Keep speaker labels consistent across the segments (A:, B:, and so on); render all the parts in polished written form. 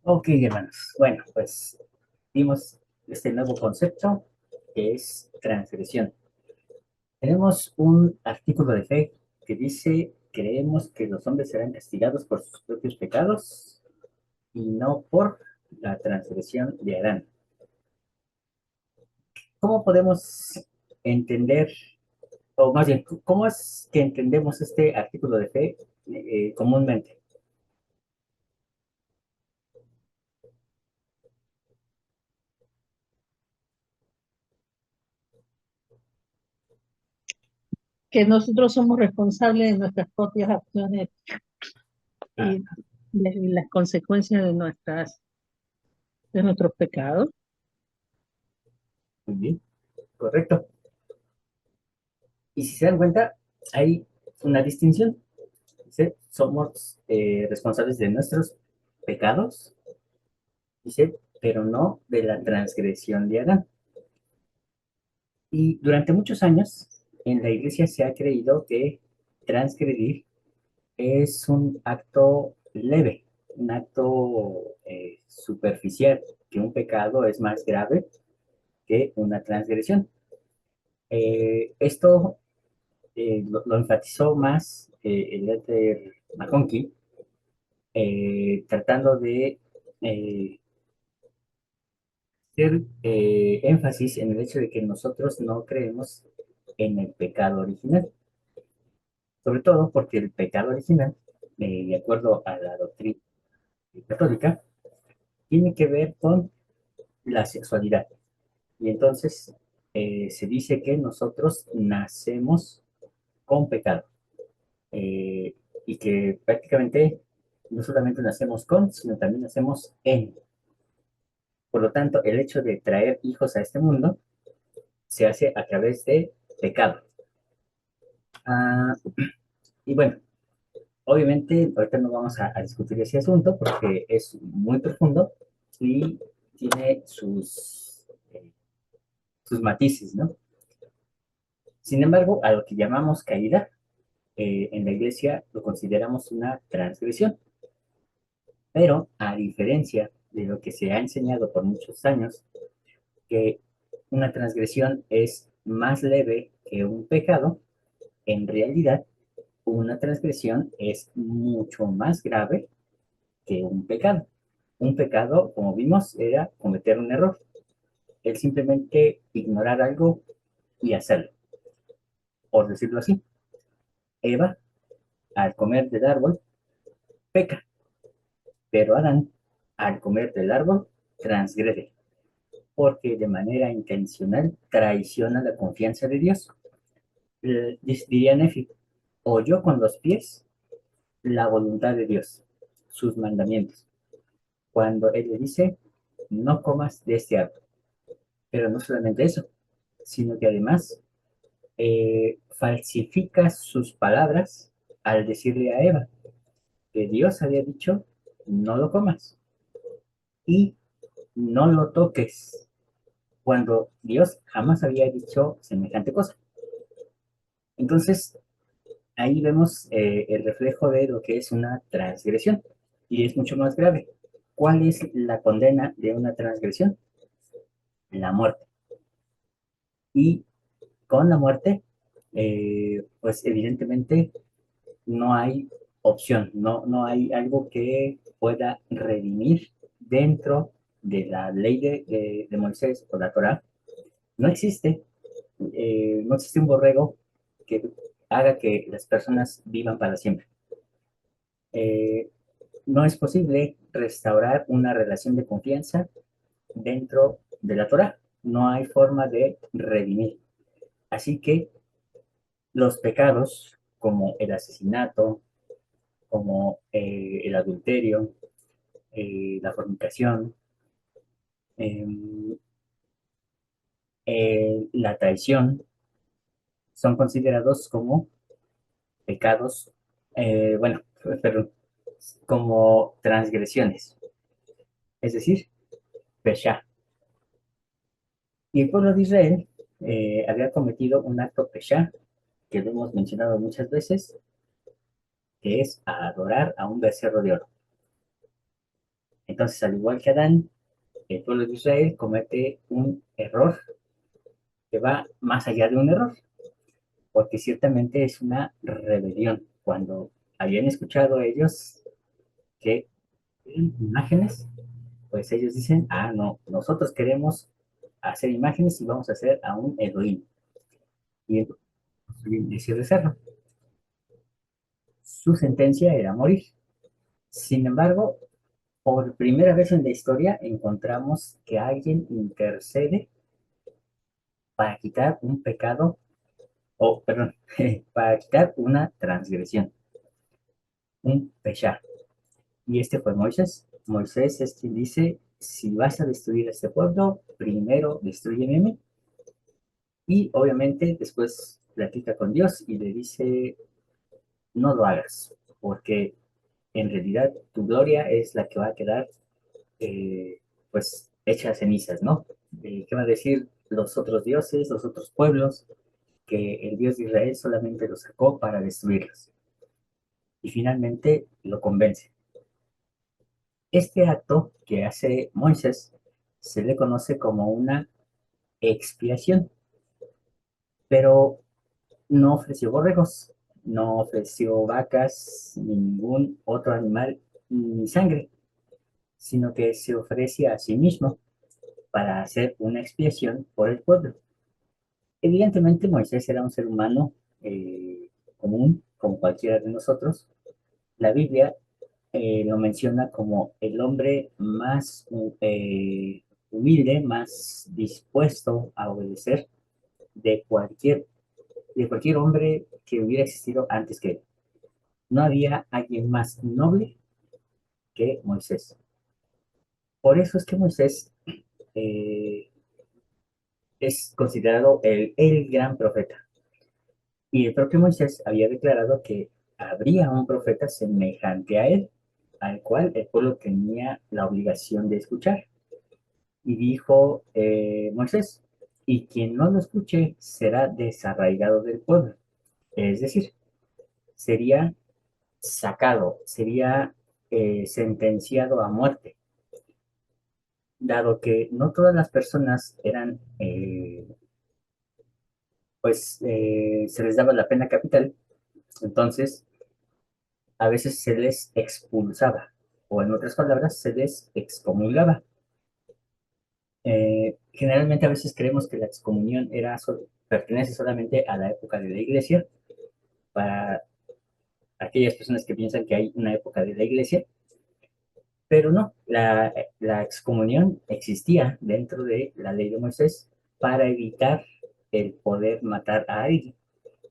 A: Ok, hermanos. Bueno, pues vimos este nuevo concepto que es transgresión. Tenemos un artículo de fe que dice, creemos que los hombres serán castigados por sus propios pecados y no por la transgresión de Adán. ¿Cómo podemos entender, o más bien, cómo es que entendemos este artículo de fe comúnmente?
B: Que nosotros somos responsables de nuestras propias acciones
A: Ah,
B: y de las consecuencias de nuestros pecados.
A: muy bien, correcto. Y si se dan cuenta, hay una distinción. Dice, somos responsables de nuestros pecados, dice, pero no de la transgresión de Adán. Y durante muchos años en la iglesia se ha creído que transgredir es un acto leve, un acto superficial, que un pecado es más grave que una transgresión. Esto lo enfatizó más el Éter McConkie, tratando de hacer énfasis en el hecho de que nosotros no creemos en el pecado original, sobre todo porque el pecado original, de acuerdo a la doctrina católica, tiene que ver con la sexualidad. Y entonces se dice que nosotros nacemos con pecado eh, y que prácticamente no solamente nacemos con, sino también nacemos en. Por lo tanto, el hecho de traer hijos a este mundo se hace a través de pecado. Ah, y bueno, obviamente ahorita no vamos a discutir ese asunto porque es muy profundo y tiene sus matices, ¿no? Sin embargo, a lo que llamamos caída, en la iglesia lo consideramos una transgresión, pero a diferencia de lo que se ha enseñado por muchos años, que una transgresión es más leve que un pecado, en realidad una transgresión es mucho más grave que un pecado. Un pecado, como vimos, era cometer un error. Es simplemente ignorar algo y hacerlo, por decirlo así. Eva, al comer del árbol, peca, pero Adán, al comer del árbol, transgrede, porque de manera intencional traiciona la confianza de Dios. Diría Nefi, oyó con los pies la voluntad de Dios, sus mandamientos, cuando Él le dice, no comas de este árbol. Pero no solamente eso, sino que además falsifica sus palabras al decirle a Eva que Dios había dicho, no lo comas y no lo toques, cuando Dios jamás había dicho semejante cosa. Entonces, ahí vemos el reflejo de lo que es una transgresión y es mucho más grave. ¿Cuál es la condena de una transgresión? La muerte. Y con la muerte, pues evidentemente no hay opción, no hay algo que pueda redimir dentro de la ley de Moisés o la Torah. No existe, no existe un borrego que haga que las personas vivan para siempre. Eh, no es posible restaurar una relación de confianza dentro de la Torah. No hay forma de redimir. Así que los pecados como el asesinato, como el adulterio, la fornicación, eh, la traición, son considerados como pecados, bueno, perdón, como transgresiones, es decir, pesha. Y el pueblo de Israel había cometido un acto pesha, que lo hemos mencionado muchas veces, que es adorar a un becerro de oro. Entonces, al igual que Adán, el pueblo de Israel comete un error que va más allá de un error, porque ciertamente es una rebelión. Cuando habían escuchado ellos que eran imágenes, pues ellos dicen, ah, no, nosotros queremos hacer imágenes y vamos a hacer a un Elohim. Y entonces construyen ese becerro. Su sentencia era morir. Sin embargo, por primera vez en la historia encontramos que alguien intercede para quitar un pecado, o perdón, para quitar una transgresión, un pechá. Y este fue Moisés. Moisés es quien dice, si vas a destruir a este pueblo, primero destruyeme a mí. Y obviamente después platica con Dios y le dice, no lo hagas, porque en realidad tu gloria es la que va a quedar eh, pues hecha cenizas, ¿no? ¿Qué va a decir los otros dioses, los otros pueblos? Que el Dios de Israel solamente los sacó para destruirlos. Y finalmente lo convence. Este acto que hace Moisés se le conoce como una expiación, pero no ofreció borregos, no ofreció vacas, ningún otro animal, ni sangre, sino que se ofrece a sí mismo para hacer una expiación por el pueblo. Evidentemente Moisés era un ser humano común, como cualquiera de nosotros. La Biblia lo menciona como el hombre más humilde, más dispuesto a obedecer de cualquier, de cualquier hombre que hubiera existido antes que él. No había alguien más noble que Moisés. Por eso es que Moisés eh, es considerado el gran profeta. Y el propio Moisés había declarado que habría un profeta semejante a él, al cual el pueblo tenía la obligación de escuchar. Y dijo Moisés, y quien no lo escuche será desarraigado del pueblo. Es decir, sería sacado, sería sentenciado a muerte, dado que no todas las personas eran, se les daba la pena capital, entonces a veces se les expulsaba, o en otras palabras, se les excomulgaba. Generalmente a veces creemos que la excomunión pertenece solamente a la época de la iglesia, para aquellas personas que piensan que hay una época de la iglesia, pero no, la excomunión existía dentro de la ley de Moisés para evitar el poder matar a alguien.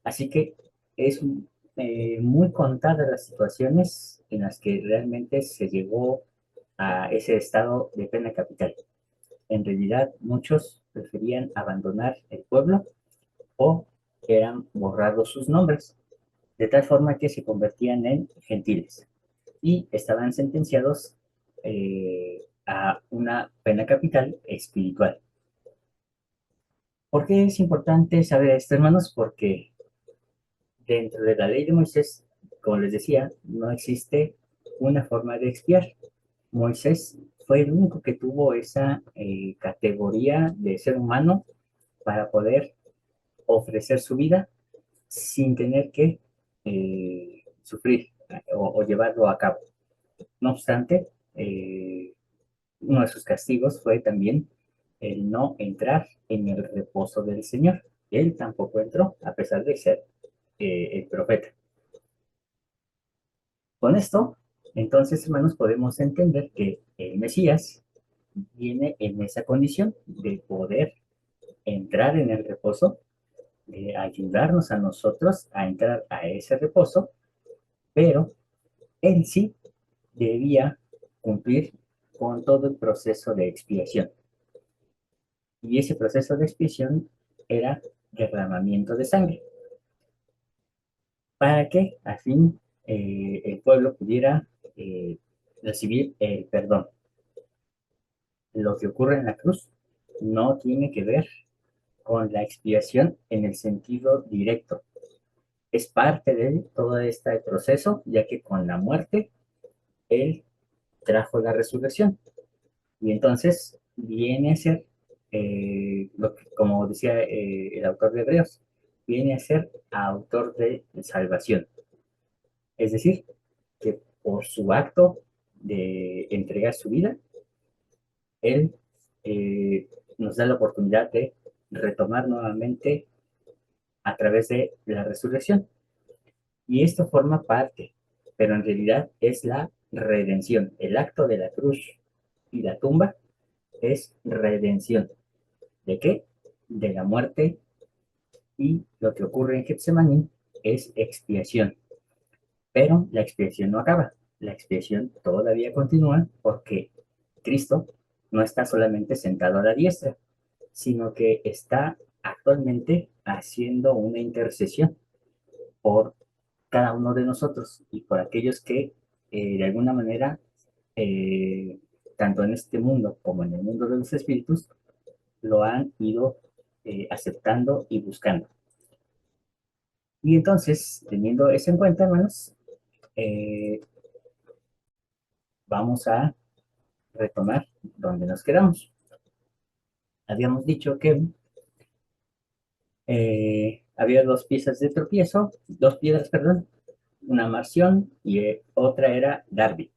A: Así que es muy contadas las situaciones en las que realmente se llegó a ese estado de pena capital. En realidad, muchos preferían abandonar el pueblo o eran borrados sus nombres, de tal forma que se convertían en gentiles y estaban sentenciados a una pena capital espiritual. ¿Por qué es importante saber esto, hermanos? Porque dentro de la ley de Moisés, como les decía, no existe una forma de expiar. Moisés fue el único que tuvo esa categoría de ser humano para poder ofrecer su vida sin tener que sufrir o llevarlo a cabo. No obstante, uno de sus castigos fue también el no entrar en el reposo del Señor. Él tampoco entró, a pesar de ser el profeta. Con esto, entonces, hermanos, podemos entender que el Mesías viene en esa condición de poder entrar en el reposo, de ayudarnos a nosotros a entrar a ese reposo, pero él sí debía cumplir con todo el proceso de expiación. Y ese proceso de expiación era derramamiento de sangre, para que al fin el pueblo pudiera recibir el perdón. Lo que ocurre en la cruz no tiene que ver con la expiación en el sentido directo. Es parte de todo este proceso, ya que con la muerte Él trajo la resurrección. Y entonces viene a ser, como decía el autor de Hebreos, viene a ser autor de salvación. Es decir, que por su acto de entregar su vida, Él nos da la oportunidad de retomar nuevamente a través de la resurrección. Y esto forma parte, pero en realidad es la redención. El acto de la cruz y la tumba es redención. ¿De qué? De la muerte, y lo que ocurre en Getsemaní es expiación. Pero la expiación no acaba. La expiación todavía continúa porque Cristo no está solamente sentado a la diestra, sino que está actualmente haciendo una intercesión por cada uno de nosotros y por aquellos que de alguna manera, eh, tanto en este mundo como en el mundo de los espíritus, lo han ido aceptando y buscando. Y entonces, teniendo eso en cuenta, hermanos, eh, vamos a retomar donde nos quedamos. Habíamos dicho que había dos piezas de tropiezo, dos piedras, perdón, una Marción y otra era Darby.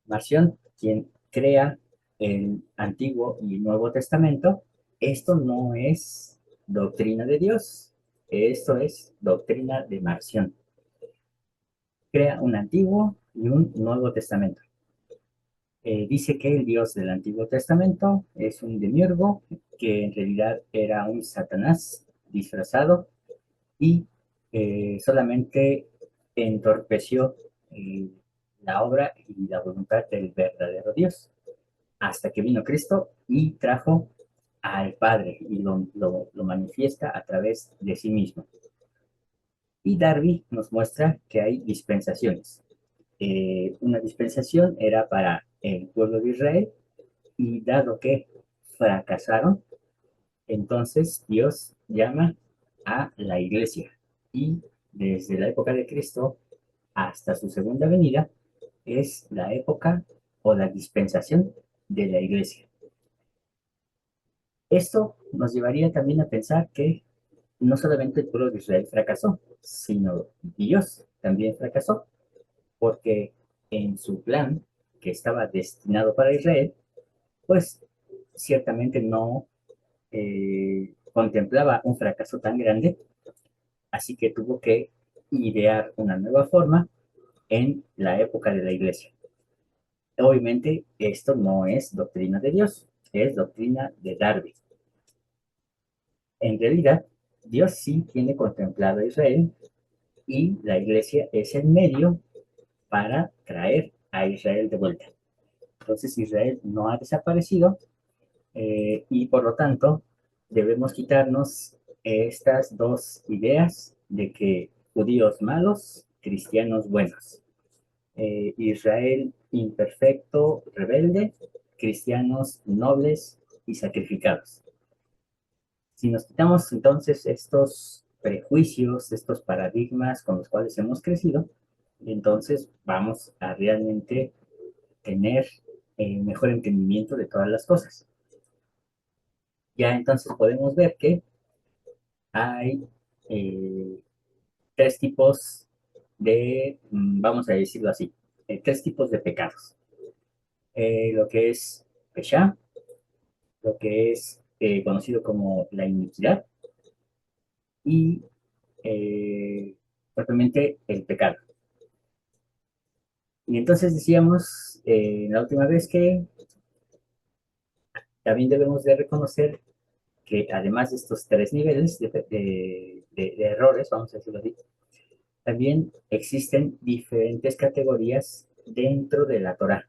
A: Marción, quien crea el Antiguo y Nuevo Testamento. Esto no es doctrina de Dios, esto es doctrina de Marción. Crea un Antiguo y un Nuevo Testamento. Dice que el Dios del Antiguo Testamento es un demiurgo, que en realidad era un Satanás disfrazado y solamente entorpeció eh, la obra y la voluntad del verdadero Dios, hasta que vino Cristo y trajo al Padre y lo manifiesta a través de sí mismo. Y Darby nos muestra que hay dispensaciones. Una dispensación era para el pueblo de Israel, y dado que fracasaron, entonces Dios llama a la iglesia. Y desde la época de Cristo hasta su segunda venida es la época o la dispensación de la iglesia. Esto nos llevaría también a pensar que no solamente el pueblo de Israel fracasó, sino Dios también fracasó, porque en su plan que estaba destinado para Israel, pues ciertamente no contemplaba un fracaso tan grande, así que tuvo que idear una nueva forma en la época de la iglesia. Obviamente esto no es doctrina de Dios, es doctrina de Darby. En realidad, Dios sí tiene contemplado a Israel y la iglesia es el medio para traer a Israel de vuelta. Entonces Israel no ha desaparecido, y por lo tanto debemos quitarnos estas dos ideas de que judíos malos, cristianos buenos, Israel imperfecto, rebelde, cristianos nobles y sacrificados. Si nos quitamos entonces estos prejuicios, estos paradigmas con los cuales hemos crecido, entonces vamos a realmente tener mejor entendimiento de todas las cosas. Ya entonces podemos ver que hay eh, tres tipos de, vamos a decirlo así, tres tipos de pecados. Lo que es Pesha, lo que es conocido como la iniquidad y propiamente el pecado. Y entonces decíamos la última vez que también debemos de reconocer que además de estos tres niveles de errores, vamos a decirlo así, también existen diferentes categorías dentro de la Torá.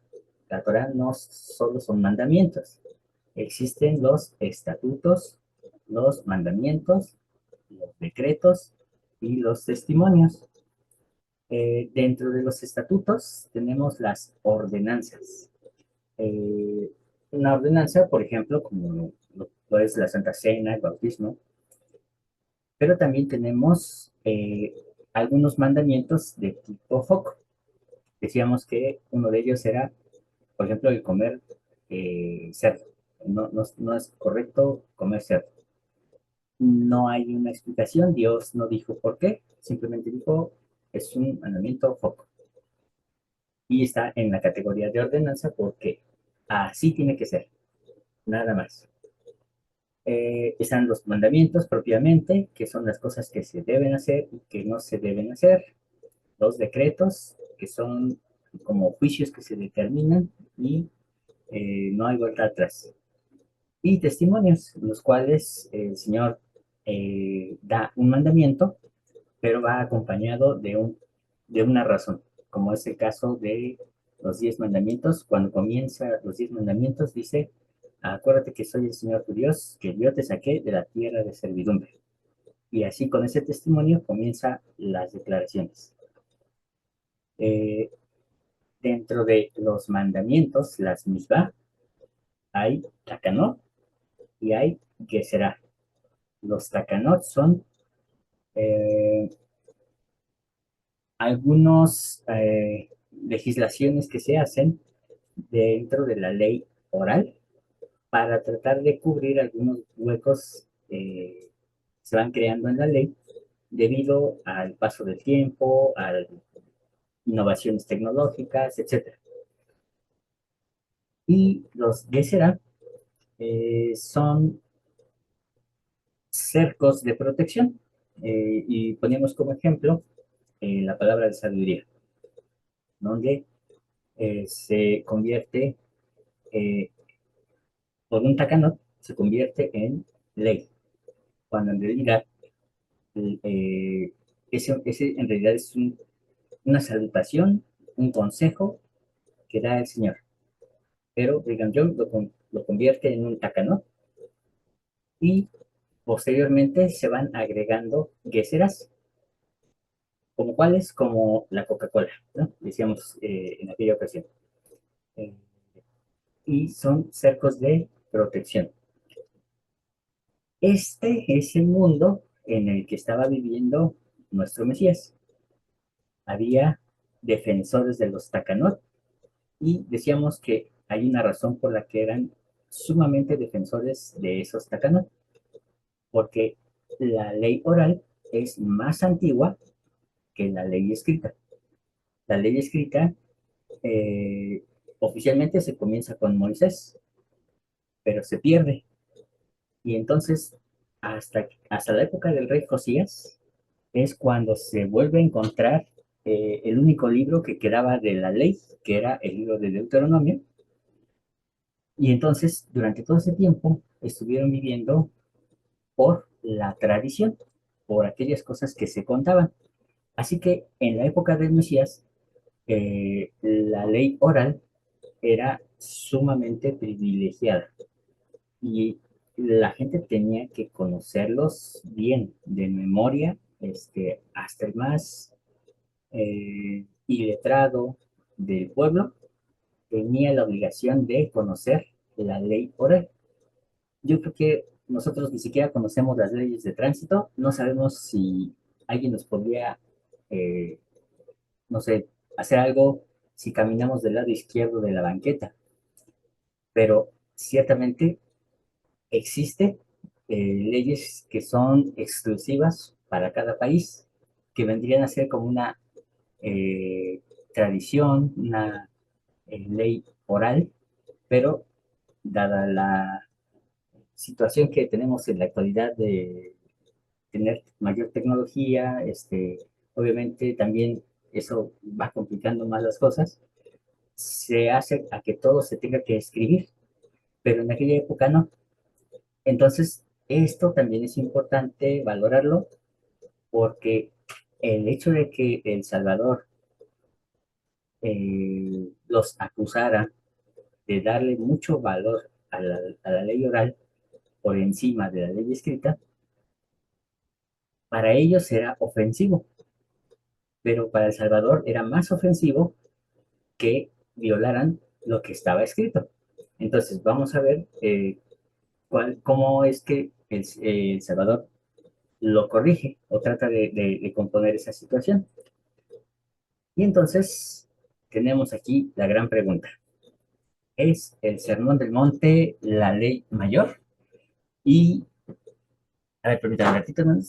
A: La Torá no solo son mandamientos, existen los estatutos, los mandamientos, los decretos y los testimonios. Dentro de los estatutos tenemos las ordenanzas. Eh, una ordenanza, por ejemplo, como lo es la Santa Cena, el bautismo, pero también tenemos algunos mandamientos de tipo foco. Decíamos que uno de ellos era Por ejemplo, el comer cerdo. No es correcto comer cerdo. No hay una explicación, Dios no dijo por qué, simplemente dijo, es un mandamiento foco. Y está en la categoría de ordenanza porque así tiene que ser, nada más. Están los mandamientos propiamente, que son las cosas que se deben hacer y que no se deben hacer. Los decretos, que son como juicios que se determinan y no hay vuelta atrás. Y testimonios, en los cuales el Señor da un mandamiento, pero va acompañado de una razón, como es el caso de los 10 mandamientos. Cuando comienza los 10 mandamientos, dice, acuérdate que soy el Señor tu Dios, que yo te saqué de la tierra de servidumbre. Y así con ese testimonio comienza las declaraciones. Eh, Dentro de los mandamientos, las misbah, hay takanot y hay geserá. Los takanot son eh, algunas legislaciones que se hacen dentro de la ley oral para tratar de cubrir algunos huecos que se van creando en la ley debido al paso del tiempo, a innovaciones tecnológicas, etcétera. Y los Gesera son cercos de protección. Y ponemos como ejemplo la palabra de sabiduría, donde se convierte, eh, por un tacanot, se convierte en ley, cuando en realidad eh, ese en realidad es una salutación, un consejo que da el Señor. Pero Brigham Young lo convierte en un tacanot y posteriormente se van agregando gueseras, como cuáles, como la Coca-Cola, ¿no? Decíamos en aquella ocasión. Eh, y son cercos de protección. Este es el mundo en el que estaba viviendo nuestro Mesías. Había defensores de los tacanot y decíamos que hay una razón por la que eran sumamente defensores de esos tacanot, porque la ley oral es más antigua que la ley escrita. La ley escrita eh, oficialmente se comienza con Moisés, pero se pierde. Y entonces, hasta la época del rey Josías, es cuando se vuelve a encontrar el único libro que quedaba de la ley, que era el libro de Deuteronomio. Y entonces, durante todo ese tiempo, estuvieron viviendo por la tradición, por aquellas cosas que se contaban. Así que en la época del Mesías, la ley oral era sumamente privilegiada y la gente tenía que conocerlos bien, de memoria, hasta el más iletrado del pueblo tenía la obligación de conocer la ley oral. Yo creo que nosotros ni siquiera conocemos las leyes de tránsito, no sabemos si alguien nos podría, eh, no sé, hacer algo si caminamos del lado izquierdo de la banqueta, pero ciertamente existe leyes que son exclusivas para cada país, que vendrían a ser como una eh, tradición, una ley oral, pero dada la situación que tenemos en la actualidad de tener mayor tecnología, obviamente también eso va complicando más las cosas, se hace a que todo se tenga que escribir, pero en aquella época no. Entonces, esto también es importante valorarlo porque el hecho de que El Salvador los acusara de darle mucho valor a la ley oral por encima de la ley escrita, para ellos era ofensivo, pero para El Salvador era más ofensivo que violaran lo que estaba escrito. Entonces, vamos a ver cómo es que El Salvador lo corrige o trata de componer esa situación. Y entonces tenemos aquí la gran pregunta. es el Sermón del Monte, la ley mayor. Y, a ver, permítame un ratito, ¿no?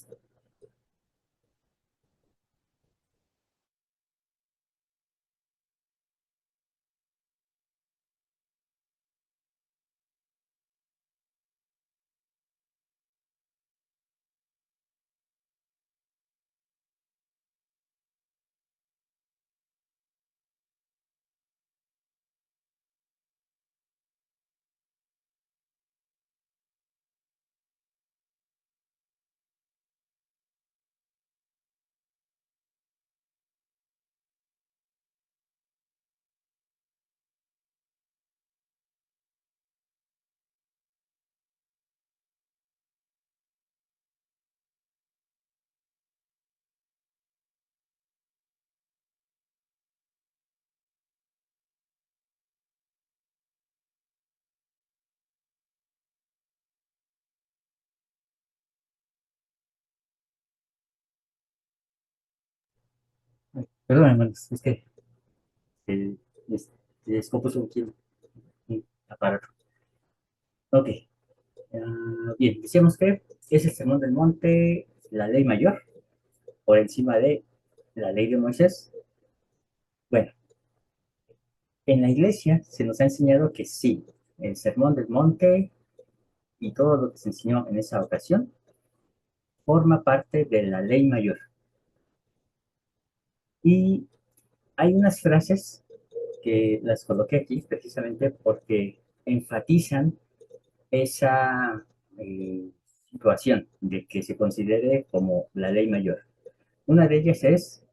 A: Perdón, hermanos, es que eh, se descompuso aquí un aparato. Ok, bien, decíamos que es el Sermón del Monte, la ley mayor, por encima de la ley de Moisés. Bueno, en la iglesia se nos ha enseñado que sí, el Sermón del Monte y todo lo que se enseñó en esa ocasión forma parte de la ley mayor. Y hay unas frases que las coloqué aquí precisamente porque enfatizan esa eh, situación de que se considere como la ley mayor. Una de ellas es,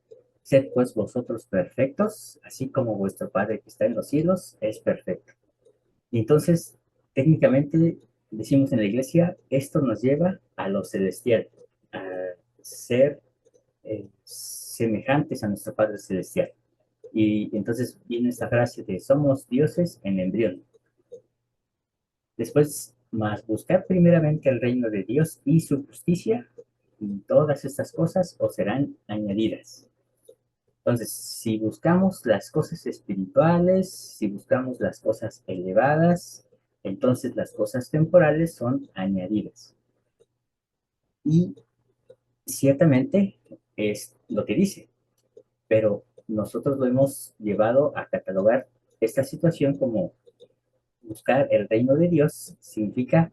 A: sed pues vosotros perfectos, así como vuestro Padre que está en los cielos es perfecto. Y entonces, técnicamente, decimos en la iglesia, esto nos lleva a lo celestial, a ser semejantes a nuestro Padre celestial. Y entonces viene esta frase de somos dioses en embrión. Después, más buscar primeramente el reino de Dios y su justicia, y todas estas cosas os serán añadidas. Entonces, si buscamos las cosas espirituales, si buscamos las cosas elevadas, entonces las cosas temporales son añadidas. Y ciertamente es lo que dice, pero nosotros lo hemos llevado a catalogar esta situación como buscar el reino de Dios significa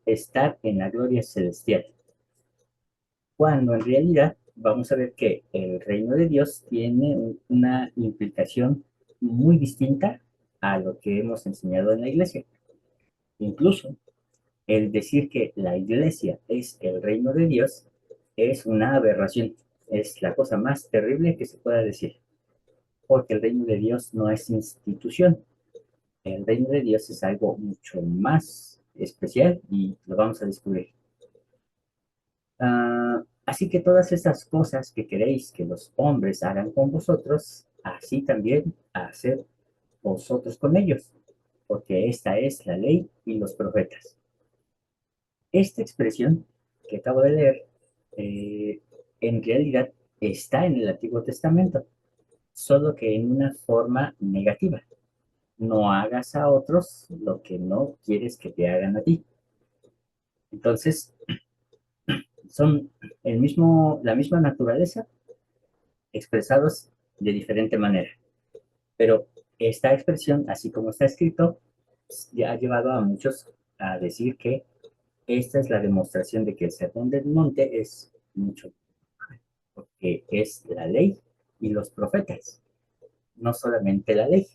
A: estar en la gloria celestial, cuando en realidad vamos a ver que el reino de Dios tiene una implicación muy distinta a lo que hemos enseñado en la iglesia. Incluso el decir que la iglesia es el reino de Dios es una aberración, es la cosa más terrible que se pueda decir, porque el reino de Dios no es institución, el reino de Dios es algo mucho más especial y lo vamos a descubrir. Así que todas esas cosas que queréis que los hombres hagan con vosotros, así también haced vosotros con ellos, porque esta es la ley y los profetas. Esta expresión que acabo de leer, eh, en realidad está en el Antiguo Testamento, solo que en una forma negativa. No hagas a otros lo que no quieres que te hagan a ti. Entonces, son la misma naturaleza expresados de diferente manera. Pero esta expresión, así como está escrito, ya ha llevado a muchos a decir que esta es la demostración de que el Sermón del Monte es mucho, porque es la ley y los profetas, no solamente la ley.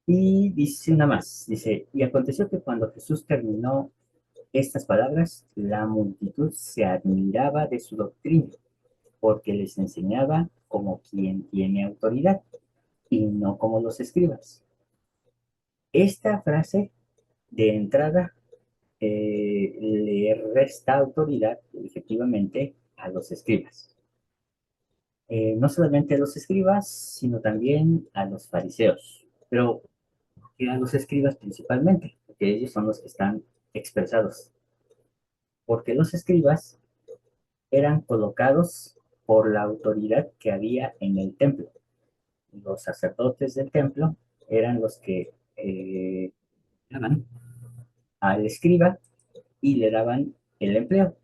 A: Y dice una más, dice, y aconteció que cuando Jesús terminó estas palabras, la multitud se admiraba de su doctrina, porque les enseñaba como quien tiene autoridad y no como los escribas. Esta frase de entrada le resta autoridad efectivamente a los escribas. No solamente a los escribas, sino también a los fariseos, pero a los escribas principalmente, porque ellos son los que están expresados. Porque los escribas eran colocados por la autoridad que había en el templo. Los sacerdotes del templo eran los que daban al escriba y le daban el empleo.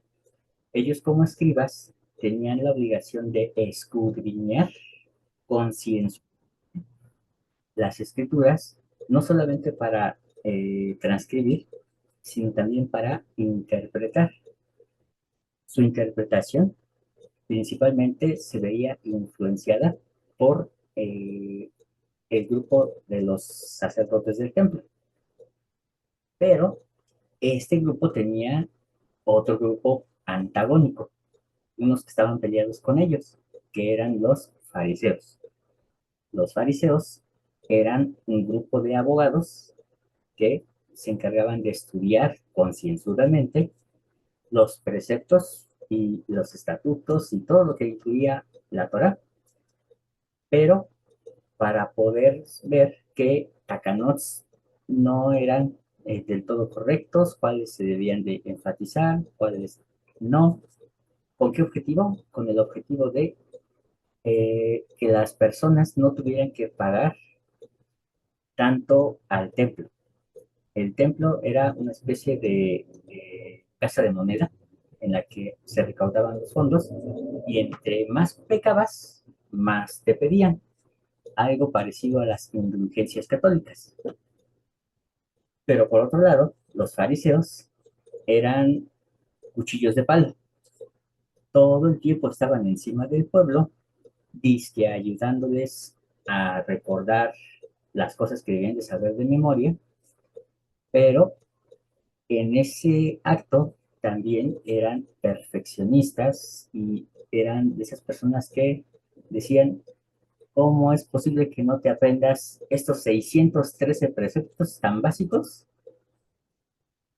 A: Ellos como escribas tenían la obligación de escudriñar con ciencia las escrituras, no solamente para transcribir, sino también para interpretar. Su interpretación principalmente se veía influenciada por el grupo de los sacerdotes del templo, pero este grupo tenía otro grupo antagónico, unos que estaban peleados con ellos, que eran los fariseos. Los fariseos eran un grupo de abogados que se encargaban de estudiar concienzudamente los preceptos y los estatutos y todo lo que incluía la Torah, pero para poder ver que Takanots no eran del todo correctos, cuáles se debían de enfatizar, cuáles no. ¿Con qué objetivo? Con el objetivo de que las personas no tuvieran que pagar tanto al templo. El templo era una especie de casa de moneda en la que se recaudaban los fondos y entre más pecabas, más te pedían, algo parecido a las indulgencias católicas. Pero por otro lado, los fariseos eran cuchillos de palo. Todo el tiempo estaban encima del pueblo, disque ayudándoles a recordar las cosas que debían de saber de memoria, pero en ese acto también eran perfeccionistas y eran de esas personas que decían, ¿cómo es posible que no te aprendas estos 613 preceptos tan básicos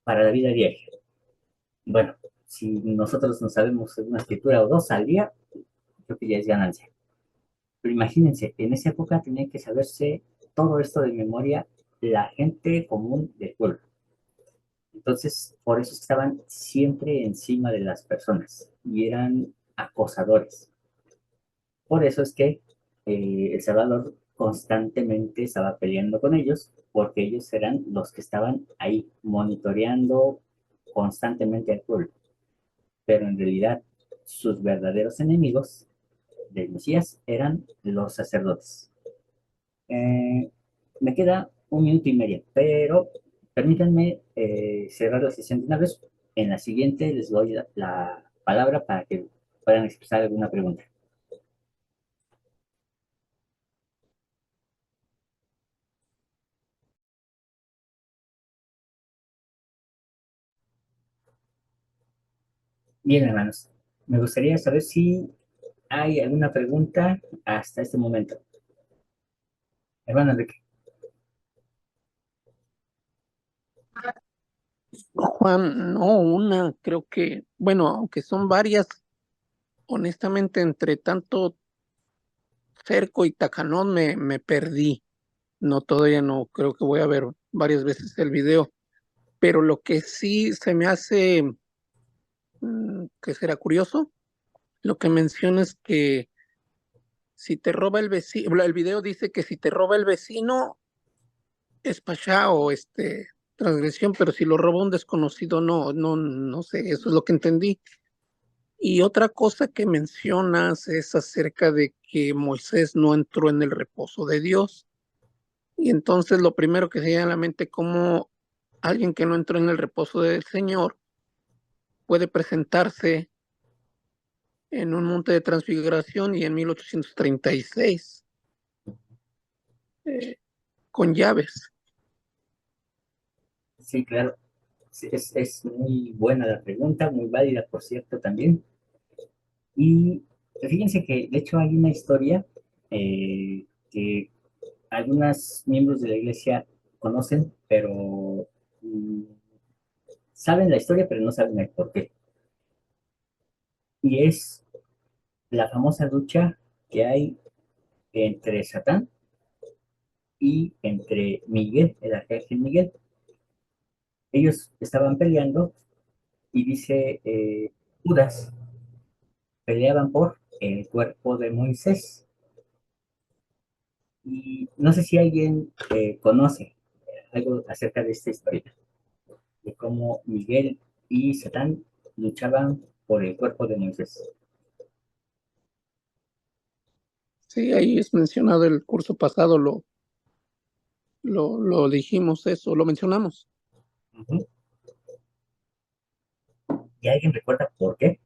A: para la vida diaria? Bueno, si nosotros no sabemos una escritura o dos al día, creo que ya es ganancia. Pero imagínense, en esa época tenía que saberse todo esto de memoria la gente común del pueblo. Entonces, por eso estaban siempre encima de las personas y eran acosadores. Por eso es que El Salvador constantemente estaba peleando con ellos, porque ellos eran los que estaban ahí monitoreando constantemente al pueblo. Pero en realidad, sus verdaderos enemigos del Mesías eran los sacerdotes. Eh, Me queda un minuto y medio, pero permítanme cerrar la sesión de una vez. En la siguiente les doy la palabra para que puedan expresar alguna pregunta. Bien, hermanos, me gustaría saber si hay alguna pregunta hasta este momento. Hermano Enrique.
C: Juan, no, una, creo que, bueno, aunque son varias, honestamente, entre tanto Cerco y Tacanón me perdí. No, todavía no, creo que voy a ver varias veces el video, pero lo que sí se me hace que será curioso, lo que mencionas que si te roba el vecino, el video dice que si te roba el vecino es pachá o transgresión, pero si lo roba un desconocido, no sé, eso es lo que entendí. Y otra cosa que mencionas es acerca de que Moisés no entró en el reposo de Dios. Y entonces lo primero que se viene a la mente, cómo alguien que no entró en el reposo del Señor puede presentarse en un monte de transfiguración y en 1836 eh, con llaves.
A: Sí, claro. Sí, es muy buena la pregunta, muy válida, por cierto, también. Y fíjense que, de hecho, hay una historia que algunos miembros de la iglesia conocen, pero mm, saben la historia, pero no saben el por qué. Y es la famosa lucha que hay entre Satán y entre Miguel, el arcángel Miguel. Ellos estaban peleando y dice Judas, peleaban por el cuerpo de Moisés. Y no sé si alguien conoce algo acerca de esta historia, de cómo Miguel y Satán luchaban por el cuerpo de Moisés.
C: Sí, ahí es mencionado el curso pasado, lo dijimos eso, lo mencionamos.
A: Ujú. ¿Y alguien recuerda por qué?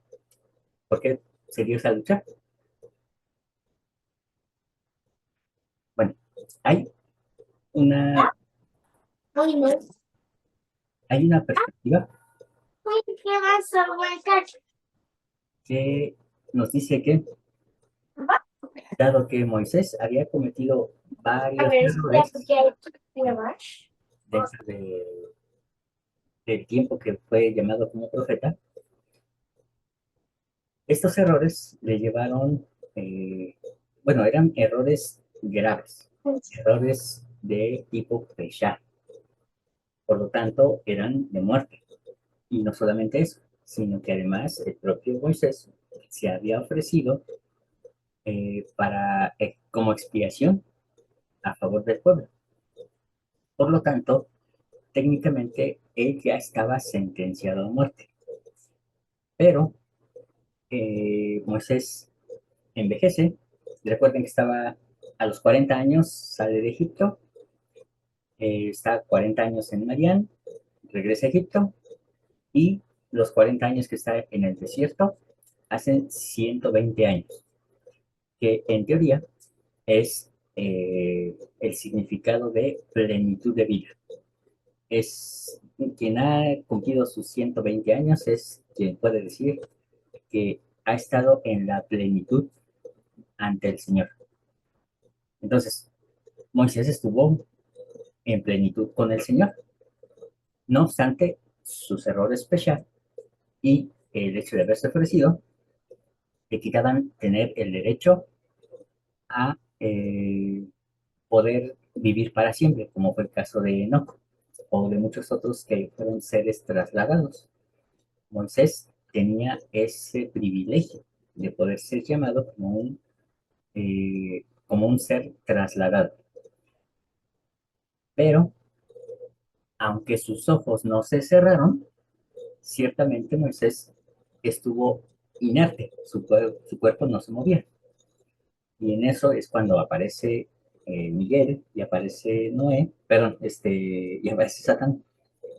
A: ¿Por qué se dio esa lucha? Bueno, hay una, hay una perspectiva que nos dice que, dado que Moisés había cometido varios errores dentro del tiempo que fue llamado como profeta, estos errores le llevaron, eh, bueno, eran errores graves, errores de tipo pesha, por lo tanto eran de muerte. Y no solamente eso, sino que además el propio Moisés se había ofrecido como expiación a favor del pueblo. Por lo tanto, técnicamente él ya estaba sentenciado a muerte. Pero Moisés envejece. Recuerden que estaba a los 40 años, sale de Egipto, está 40 años en Madián, regresa a Egipto y los 40 años que está en el desierto hacen 120 años, que en teoría es el significado de plenitud de vida. Es quien ha cumplido sus 120 años, es quien puede decir que ha estado en la plenitud ante el Señor. Entonces, Moisés estuvo en plenitud con el Señor. No obstante, sus errores especiales y el hecho de haberse ofrecido le quitaban tener el derecho a poder vivir para siempre, como fue el caso de Enoch o de muchos otros que fueron seres trasladados. Moisés tenía ese privilegio de poder ser llamado como un ser trasladado. Pero, aunque sus ojos no se cerraron, ciertamente Moisés estuvo inerte, su cuerpo no se movía. Y en eso es cuando aparece Miguel y aparece Noé, perdón, y aparece Satán,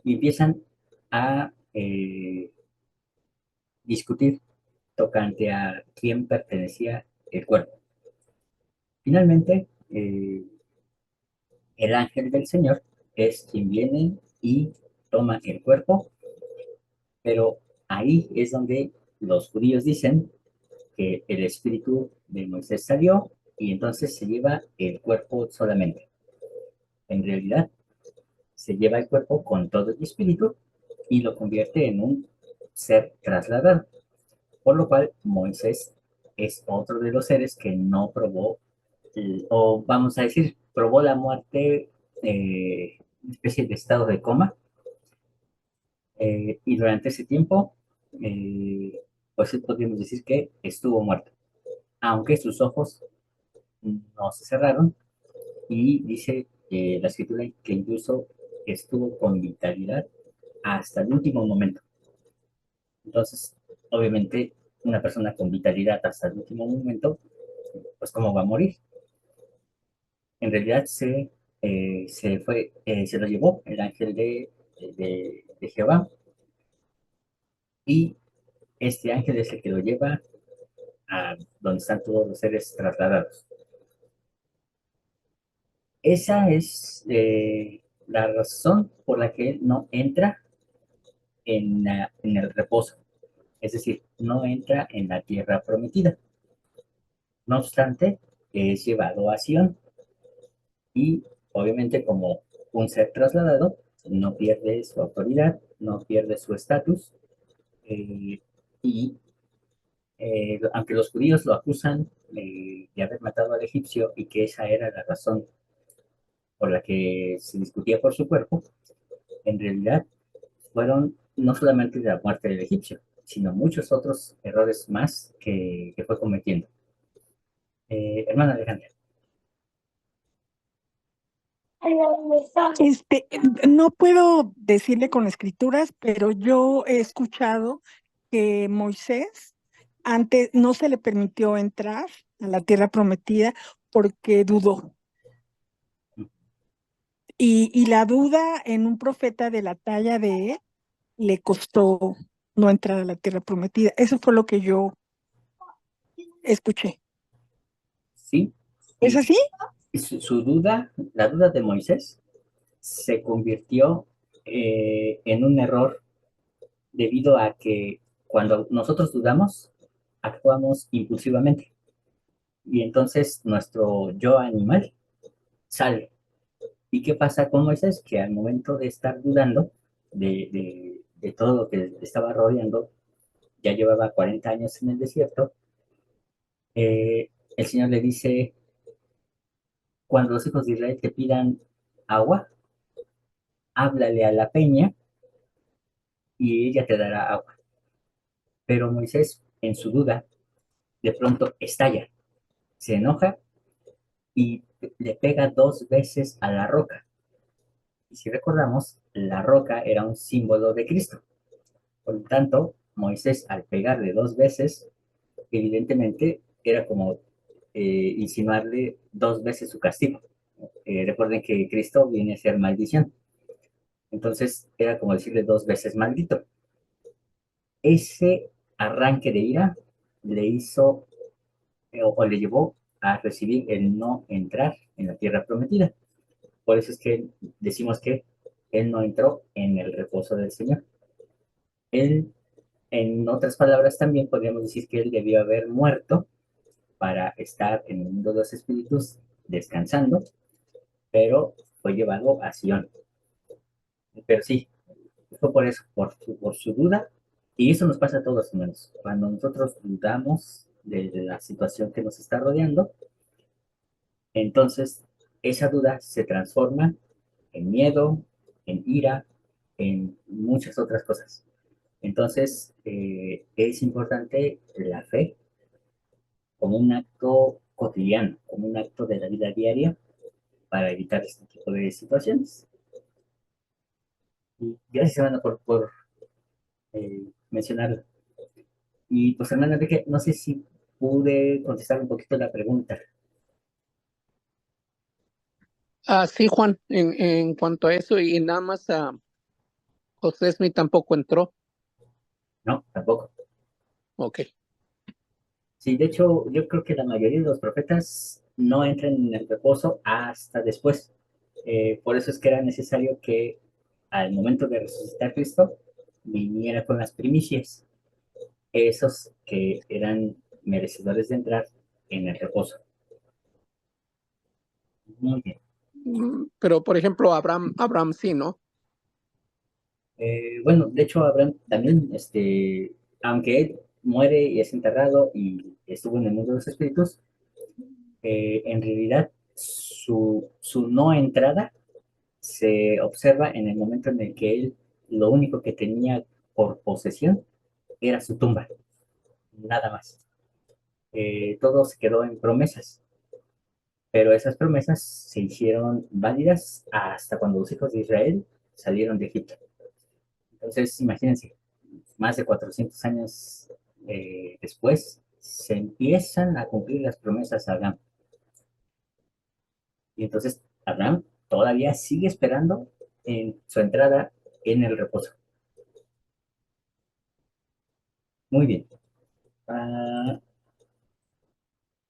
A: y empiezan a discutir tocante a quién pertenecía el cuerpo. Finalmente, el ángel del Señor es quien viene y toma el cuerpo, pero ahí es donde los judíos dicen que el espíritu de Moisés salió y entonces se lleva el cuerpo solamente. En realidad, se lleva el cuerpo con todo el espíritu y lo convierte en un ser trasladado, por lo cual Moisés es otro de los seres que no probó, o vamos a decir, probó la muerte, una especie de estado de coma, y durante ese tiempo, eh, pues podríamos decir que estuvo muerto, aunque sus ojos no se cerraron, y dice la escritura que incluso estuvo con vitalidad hasta el último momento. Entonces, obviamente, una persona con vitalidad hasta el último momento, pues cómo va a morir. En realidad se lo llevó el ángel de Jehová, y este ángel es el que lo lleva a donde están todos los seres trasladados. Esa es la razón por la que él no entra en el reposo, es decir, no entra en la tierra prometida. No obstante, es llevado a Sion y obviamente como un ser trasladado, no pierde su autoridad, no pierde su estatus, eh, y aunque los judíos lo acusan de haber matado al egipcio y que esa era la razón por la que se discutía por su cuerpo, en realidad fueron no solamente la muerte del egipcio, sino muchos otros errores más que fue cometiendo. Hermana Alejandra.
D: Este, no puedo decirle con escrituras, pero yo he escuchado que Moisés antes no se le permitió entrar a la tierra prometida porque dudó. Y la duda en un profeta de la talla de él le costó no entrar a la tierra prometida. Eso fue lo que yo escuché.
A: Sí,
D: ¿Es así?
A: y su duda, la duda de Moisés, se convirtió en un error debido a que cuando nosotros dudamos, actuamos impulsivamente. Y entonces nuestro yo animal sale. ¿Y qué pasa con Moisés? Que al momento de estar dudando de todo lo que le estaba rodeando, ya llevaba 40 años en el desierto, el Señor le dice, cuando los hijos de Israel te pidan agua, háblale a la peña y ella te dará agua. Pero Moisés, en su duda, de pronto estalla, se enoja y le pega 2 veces a la roca. Y si recordamos, la roca era un símbolo de Cristo. Por lo tanto, Moisés, al pegarle 2 veces, evidentemente era como insinuarle 2 veces su castigo. Recuerden que Cristo viene a ser maldición. Entonces, era como decirle 2 veces maldito. Ese arranque de ira le hizo o le llevó a recibir el no entrar en la tierra prometida. Por eso es que decimos que él no entró en el reposo del Señor. Él, en otras palabras, también podríamos decir que él debió haber muerto para estar en el mundo de los espíritus descansando, pero fue llevado a Sion. Pero sí, fue por eso, por su duda, y eso nos pasa a todos, hermanos. Cuando nosotros dudamos de la situación que nos está rodeando, entonces esa duda se transforma en miedo, en ira, en muchas otras cosas. Entonces, es importante la fe como un acto cotidiano, como un acto de la vida diaria para evitar este tipo de situaciones. Y gracias, hermano, por mencionarlo. Y pues, hermano Enrique, no sé si pude contestar un poquito la pregunta.
C: Sí, Juan, en cuanto a eso, y nada más José Smith tampoco entró.
A: No, tampoco.
C: Ok.
A: Sí, de hecho, yo creo que la mayoría de los profetas no entran en el reposo hasta después. Por eso es que era necesario que al momento de resucitar Cristo viniera con las primicias, esos que eran merecedores de entrar en el reposo. Muy bien.
C: Pero, por ejemplo, Abraham sí, ¿no?
A: Bueno, de hecho, Abraham también, aunque él muere y es enterrado y estuvo en el mundo de los espíritus, en realidad su no entrada se observa en el momento en el que él lo único que tenía por posesión era su tumba, nada más. Todo se quedó en promesas, pero esas promesas se hicieron válidas hasta cuando los hijos de Israel salieron de Egipto. Entonces, imagínense, más de 400 años después, se empiezan a cumplir las promesas a Abraham. Y entonces Abraham todavía sigue esperando en su entrada en el reposo. Muy bien. Ah,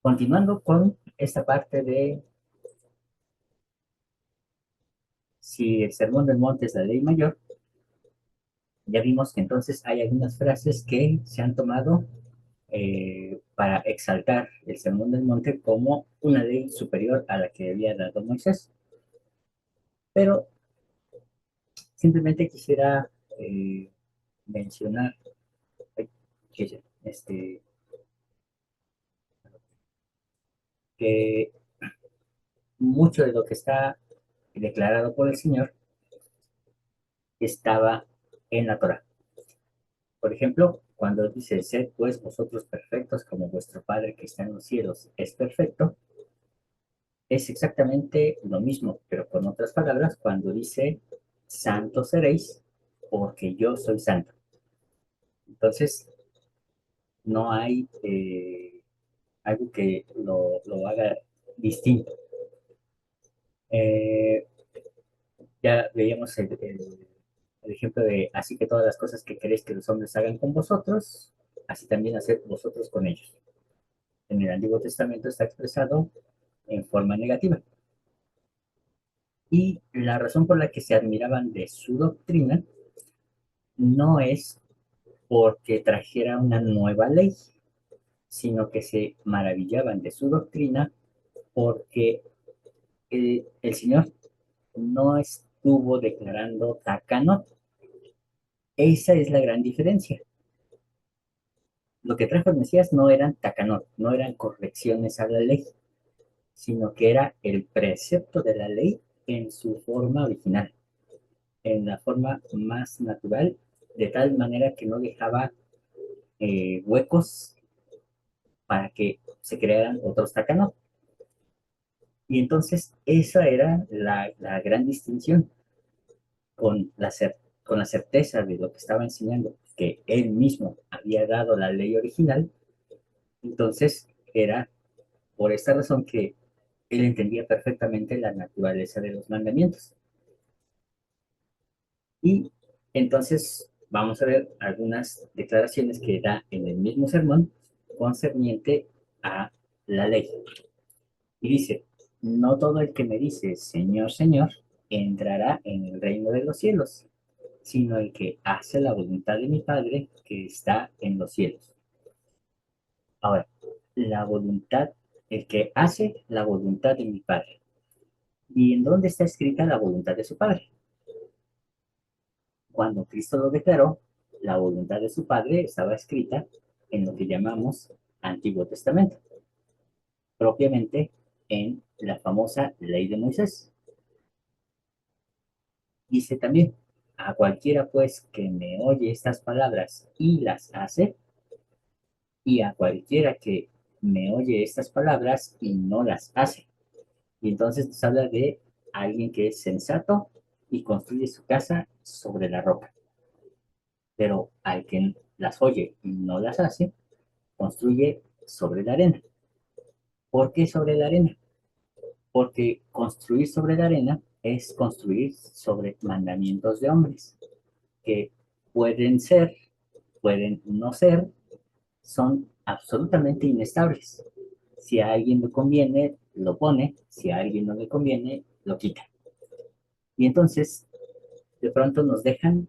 A: continuando con esta parte de si el sermón del monte es la ley mayor, ya vimos que entonces hay algunas frases que se han tomado para exaltar el sermón del monte como una ley superior a la que había dado Moisés. Pero simplemente quisiera mencionar que, que mucho de lo que está declarado por el Señor estaba en la Torah. Por ejemplo, cuando dice, sed pues vosotros perfectos como vuestro Padre que está en los cielos es perfecto, es exactamente lo mismo, pero con otras palabras, cuando dice santos seréis, porque yo soy santo. Entonces, no hay algo que lo haga distinto. Eh, ya veíamos el ejemplo de, así que todas las cosas que queréis que los hombres hagan con vosotros, así también haced vosotros con ellos. En el Antiguo Testamento está expresado en forma negativa. Y la razón por la que se admiraban de su doctrina no es porque trajera una nueva ley, sino que se maravillaban de su doctrina porque el Señor no estuvo declarando takanot. Esa es la gran diferencia. Lo que trajo el Mesías no eran takanot, no eran correcciones a la ley, sino que era el precepto de la ley en su forma original, en la forma más natural, de tal manera que no dejaba huecos para que se crearan otros takanot. Y entonces esa era la gran distinción con con la certeza de lo que estaba enseñando, que él mismo había dado la ley original. Entonces era por esta razón que él entendía perfectamente la naturaleza de los mandamientos. Y entonces vamos a ver algunas declaraciones que da en el mismo sermón concerniente a la ley. Y dice, no todo el que me dice, Señor, Señor, entrará en el reino de los cielos, sino el que hace la voluntad de mi Padre que está en los cielos. Ahora, la voluntad, el que hace la voluntad de mi Padre. ¿Y en dónde está escrita la voluntad de su Padre? Cuando Cristo lo declaró, la voluntad de su Padre estaba escrita en lo que llamamos Antiguo Testamento, propiamente en la famosa Ley de Moisés. Dice también, a cualquiera pues que me oye estas palabras y las hace, y a cualquiera que me oye estas palabras y no las hace. Y entonces nos habla de alguien que es sensato y construye su casa sobre la roca. Pero al que las oye y no las hace, construye sobre la arena. ¿Por qué sobre la arena? Porque construir sobre la arena es construir sobre mandamientos de hombres, que pueden ser, pueden no ser, son absolutamente inestables. Si a alguien le conviene, lo pone, si a alguien no le conviene, lo quita. Y entonces, de pronto nos dejan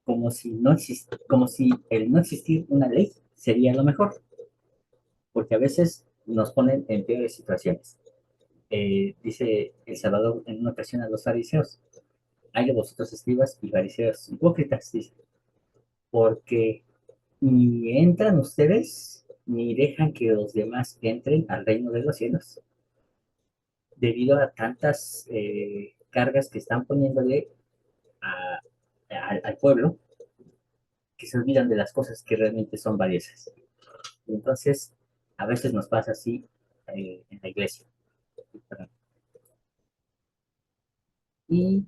A: como si no como si el no existir una ley sería lo mejor, porque a veces nos ponen en peores situaciones. Dice el Salvador en una ocasión a los fariseos, hay de vosotros escribas y fariseos hipócritas, dice, porque ni entran ustedes ni dejan que los demás entren al reino de los cielos, debido a tantas cargas que están poniéndole a, al pueblo, que se olvidan de las cosas que realmente son valiosas. Y entonces, a veces nos pasa así en la iglesia. Y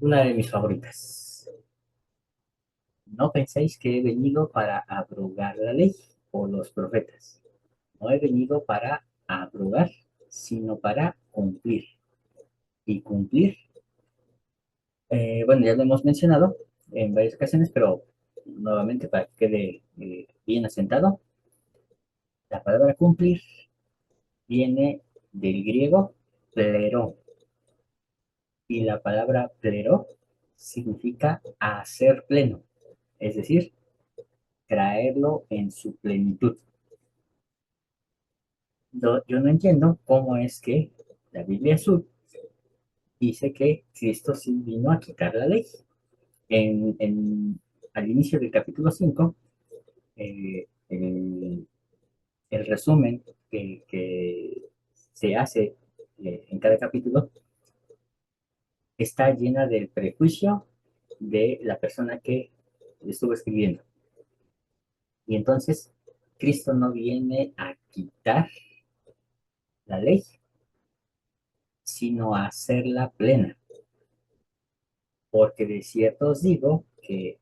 A: una de mis favoritas. No penséis que he venido para abrogar la ley o los profetas. No he venido para abrogar, sino para cumplir. Y cumplir, bueno, ya lo hemos mencionado en varias ocasiones, pero nuevamente para que quede bien asentado, la palabra cumplir viene del griego plero, y la palabra plero significa hacer pleno, es decir, traerlo en su plenitud. Yo no entiendo cómo es que la Biblia Azul dice que Cristo sí vino a quitar la ley. Al inicio del capítulo 5, el resumen que se hace en cada capítulo está llena del prejuicio de la persona que estuvo escribiendo. Y entonces, Cristo no viene a quitar la ley, sino a hacerla plena. Porque de cierto os digo que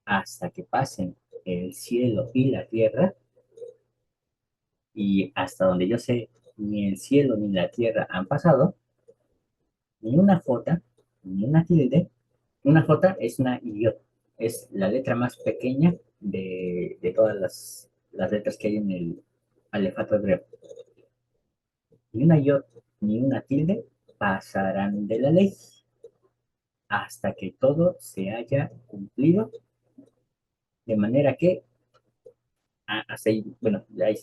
A: hasta que pasen el cielo y la tierra, y hasta donde yo sé, ni el cielo ni la tierra han pasado, ni una jota, ni una tilde. Una jota es una iota, es la letra más pequeña de todas las letras que hay en el alefato hebreo. Ni una iota, ni una tilde pasarán de la ley hasta que todo se haya cumplido, de manera que, hasta ahí, bueno, ahí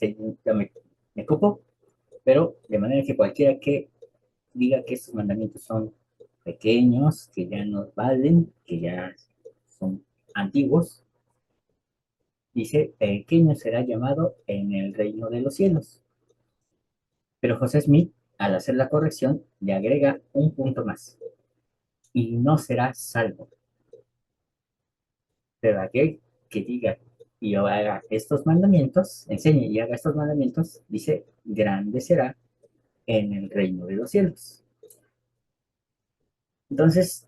A: ya me cupo, pero de manera que cualquiera que diga que estos mandamientos son pequeños, que ya no valen, que ya son antiguos, dice, pequeño será llamado en el reino de los cielos. Pero José Smith, al hacer la corrección, le agrega un punto más, y no será salvo. Pero aquel que diga y haga estos mandamientos, enseñe y haga estos mandamientos, dice, grande será en el reino de los cielos. Entonces,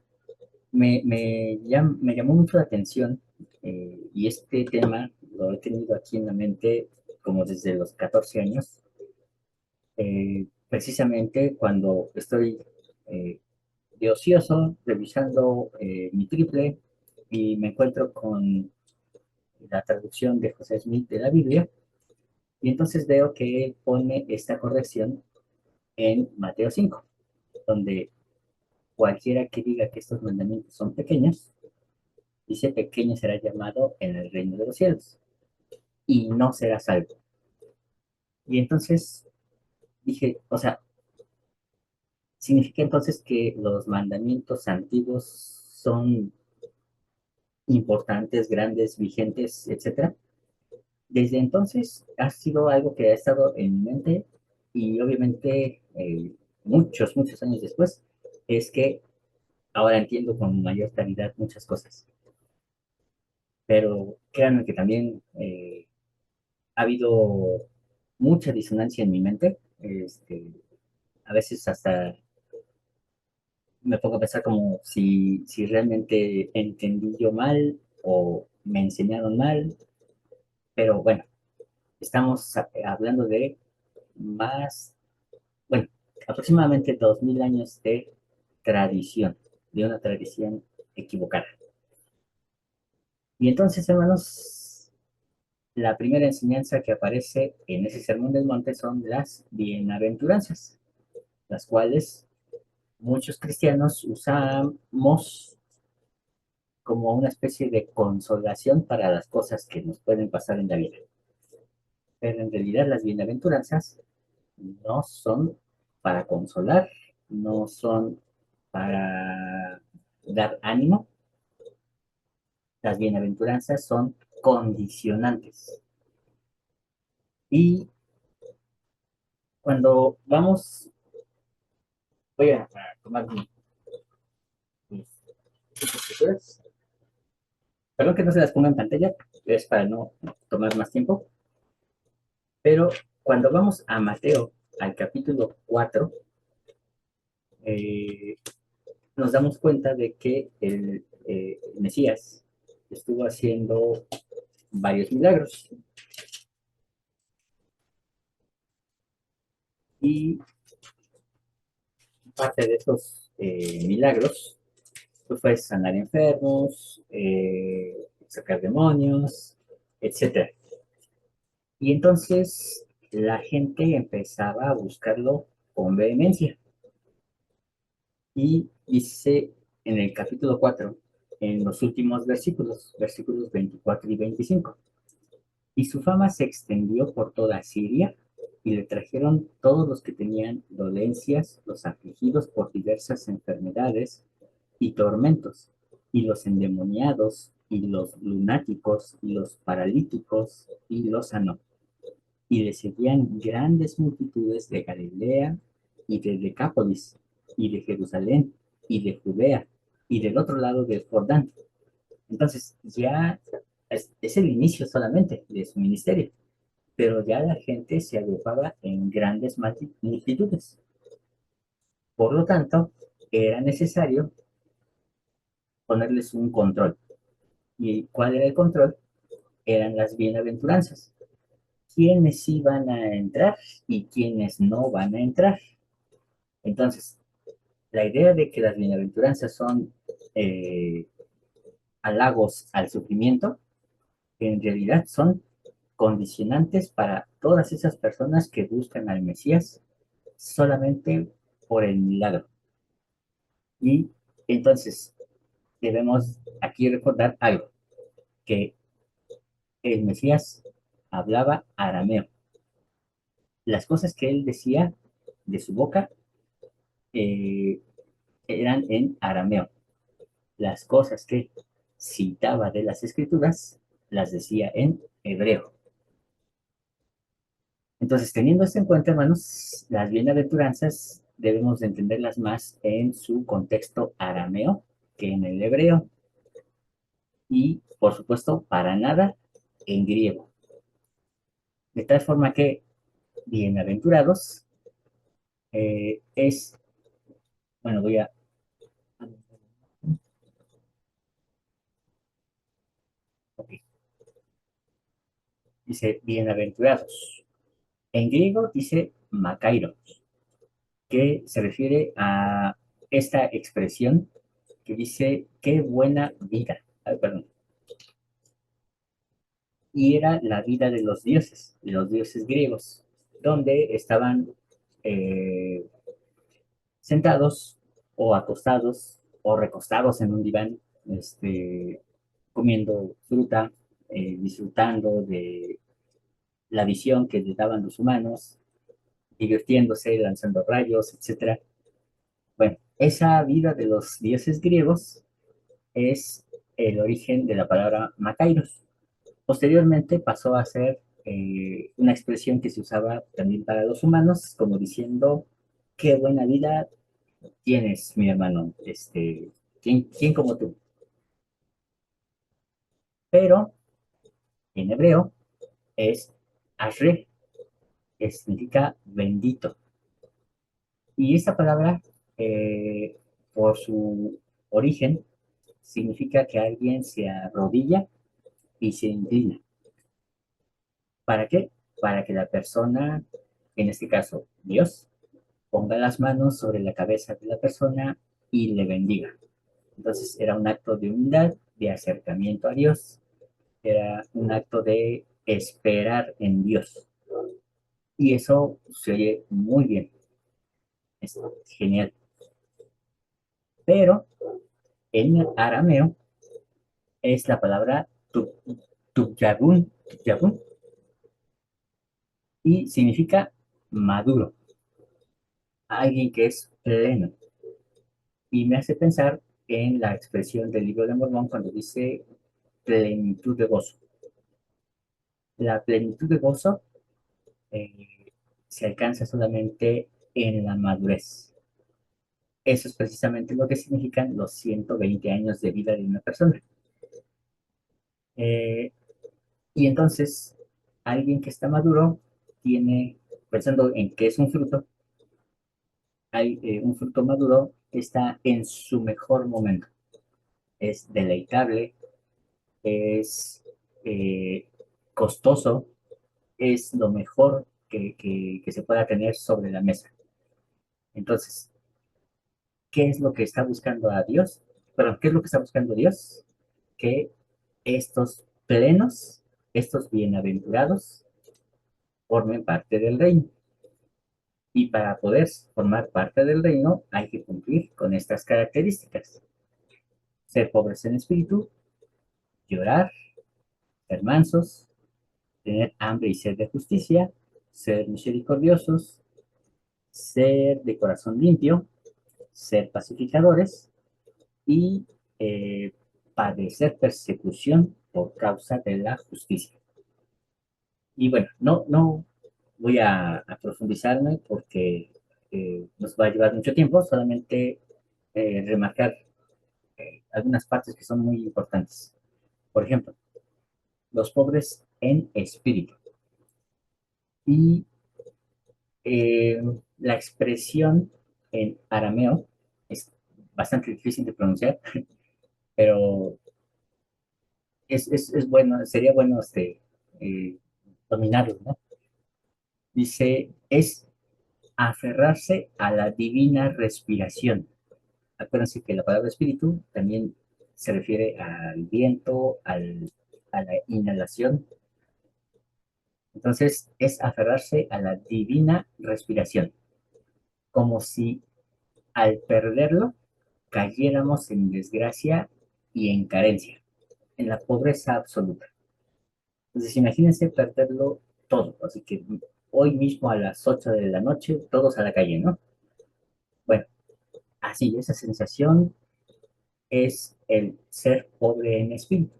A: me llamó mucho la atención, y este tema lo he tenido aquí en la mente como desde los 14 años, precisamente cuando estoy eh, de ocioso, revisando mi triple y me encuentro con la traducción de José Smith de la Biblia, y entonces veo que él pone esta corrección en Mateo 5, donde cualquiera que diga que estos mandamientos son pequeños, dice pequeño será llamado en el reino de los cielos y no será salvo. Y entonces dije, o sea, significa entonces que los mandamientos antiguos son importantes, grandes, vigentes, etcétera. Desde entonces ha sido algo que ha estado en mi mente, y obviamente muchos años después es que ahora entiendo con mayor claridad muchas cosas. Pero créanme que también ha habido mucha disonancia en mi mente. A veces hasta me pongo a pensar como si realmente entendí yo mal o me enseñaron mal, pero bueno, estamos hablando de más, bueno, aproximadamente 2000 años de tradición, de una tradición equivocada. Y entonces, hermanos, la primera enseñanza que aparece en ese sermón del monte son las bienaventuranzas, las cuales muchos cristianos usamos como una especie de consolación para las cosas que nos pueden pasar en la vida. Pero en realidad las bienaventuranzas no son para consolar, no son para dar ánimo. Las bienaventuranzas son condicionantes. Y cuando vamos, voy a tomar mis escrituras. Perdón que no se las ponga en pantalla, es para no tomar más tiempo. Pero cuando vamos a Mateo, al capítulo 4, eh, nos damos cuenta de que el Mesías estuvo haciendo varios milagros. Y parte de esos milagros pues, fue sanar enfermos, sacar demonios, etcétera. Y entonces la gente empezaba a buscarlo con vehemencia. Y dice en el capítulo 4, en los últimos versículos, versículos 24 y 25, y su fama se extendió por toda Siria, y le trajeron todos los que tenían dolencias, los afligidos por diversas enfermedades y tormentos, y los endemoniados, y los lunáticos, y los paralíticos, y los sanó. Y le seguían grandes multitudes de Galilea, y de Decápolis, y de Jerusalén, y de Judea, y del otro lado del Jordán. Entonces, ya es el inicio solamente de su ministerio. pero ya la gente se agrupaba en grandes multitudes. Por lo tanto, era necesario ponerles un control. ¿Y cuál era el control? Eran las bienaventuranzas. ¿Quiénes iban a entrar y quiénes no van a entrar? Entonces, la idea de que las bienaventuranzas son eh, halagos al sufrimiento, en realidad son condicionantes para todas esas personas que buscan al Mesías solamente por el milagro. Y entonces debemos aquí recordar algo, que el Mesías hablaba arameo. Las cosas que él decía de su boca eh, eran en arameo. Las cosas que citaba de las escrituras las decía en hebreo. Entonces, teniendo esto en cuenta, hermanos, las bienaventuranzas debemos de entenderlas más en su contexto arameo que en el hebreo y, por supuesto, para nada en griego. De tal forma que bienaventurados es, bueno, voy a, ok, dice bienaventurados. En griego dice makairos, que se refiere a esta expresión que dice qué buena vida. Ay, perdón. Y era la vida de los dioses griegos, donde estaban eh, sentados o acostados o recostados en un diván, comiendo fruta, disfrutando de la visión que les daban los humanos, divirtiéndose, lanzando rayos, etcétera. Bueno, esa vida de los dioses griegos es el origen de la palabra Macairos. Posteriormente pasó a ser una expresión que se usaba también para los humanos, como diciendo, qué buena vida tienes, mi hermano, ¿quién como tú? Pero en hebreo es Ashre, que significa bendito. Y esta palabra, eh, por su origen, significa que alguien se arrodilla y se inclina. ¿Para qué? Para que la persona, en este caso Dios, ponga las manos sobre la cabeza de la persona y le bendiga. Entonces era un acto de humildad, de acercamiento a Dios, era un acto de esperar en Dios. Y eso se oye muy bien, es genial. Pero en arameo es la palabra tukyabun, y significa maduro, alguien que es pleno. Y me hace pensar en la expresión del libro de Mormón cuando dice plenitud de gozo. La plenitud de gozo se alcanza solamente en la madurez. Eso es precisamente lo que significan los 120 años de vida de una persona. Eh, y entonces, alguien que está maduro tiene, pensando en qué es un fruto, hay un fruto maduro que está en su mejor momento. Es deleitable, es eh, costoso, es lo mejor que se pueda tener sobre la mesa. Entonces, ¿qué es lo que está buscando a Dios? Perdón, ¿qué es lo que está buscando Dios? Que estos plenos, estos bienaventurados, formen parte del reino. Y para poder formar parte del reino hay que cumplir con estas características. Ser pobres en espíritu, llorar, ser mansos, tener hambre y sed de justicia, ser misericordiosos, ser de corazón limpio, ser pacificadores y eh, padecer persecución por causa de la justicia. Y bueno, no voy a profundizarme porque nos va a llevar mucho tiempo, solamente remarcar algunas partes que son muy importantes. Por ejemplo, los pobres en espíritu. Y la expresión en arameo es bastante difícil de pronunciar, pero es bueno, sería bueno eh, dominarlo, ¿no? Dice, es aferrarse a la divina respiración. Acuérdense que la palabra espíritu también se refiere al viento, a la inhalación. Entonces, es aferrarse a la divina respiración, como si al perderlo cayéramos en desgracia y en carencia, en la pobreza absoluta. Entonces, imagínense perderlo todo. Así que hoy mismo a las 8 de la noche, todos a la calle, ¿no? Bueno, así, esa sensación es el ser pobre en espíritu.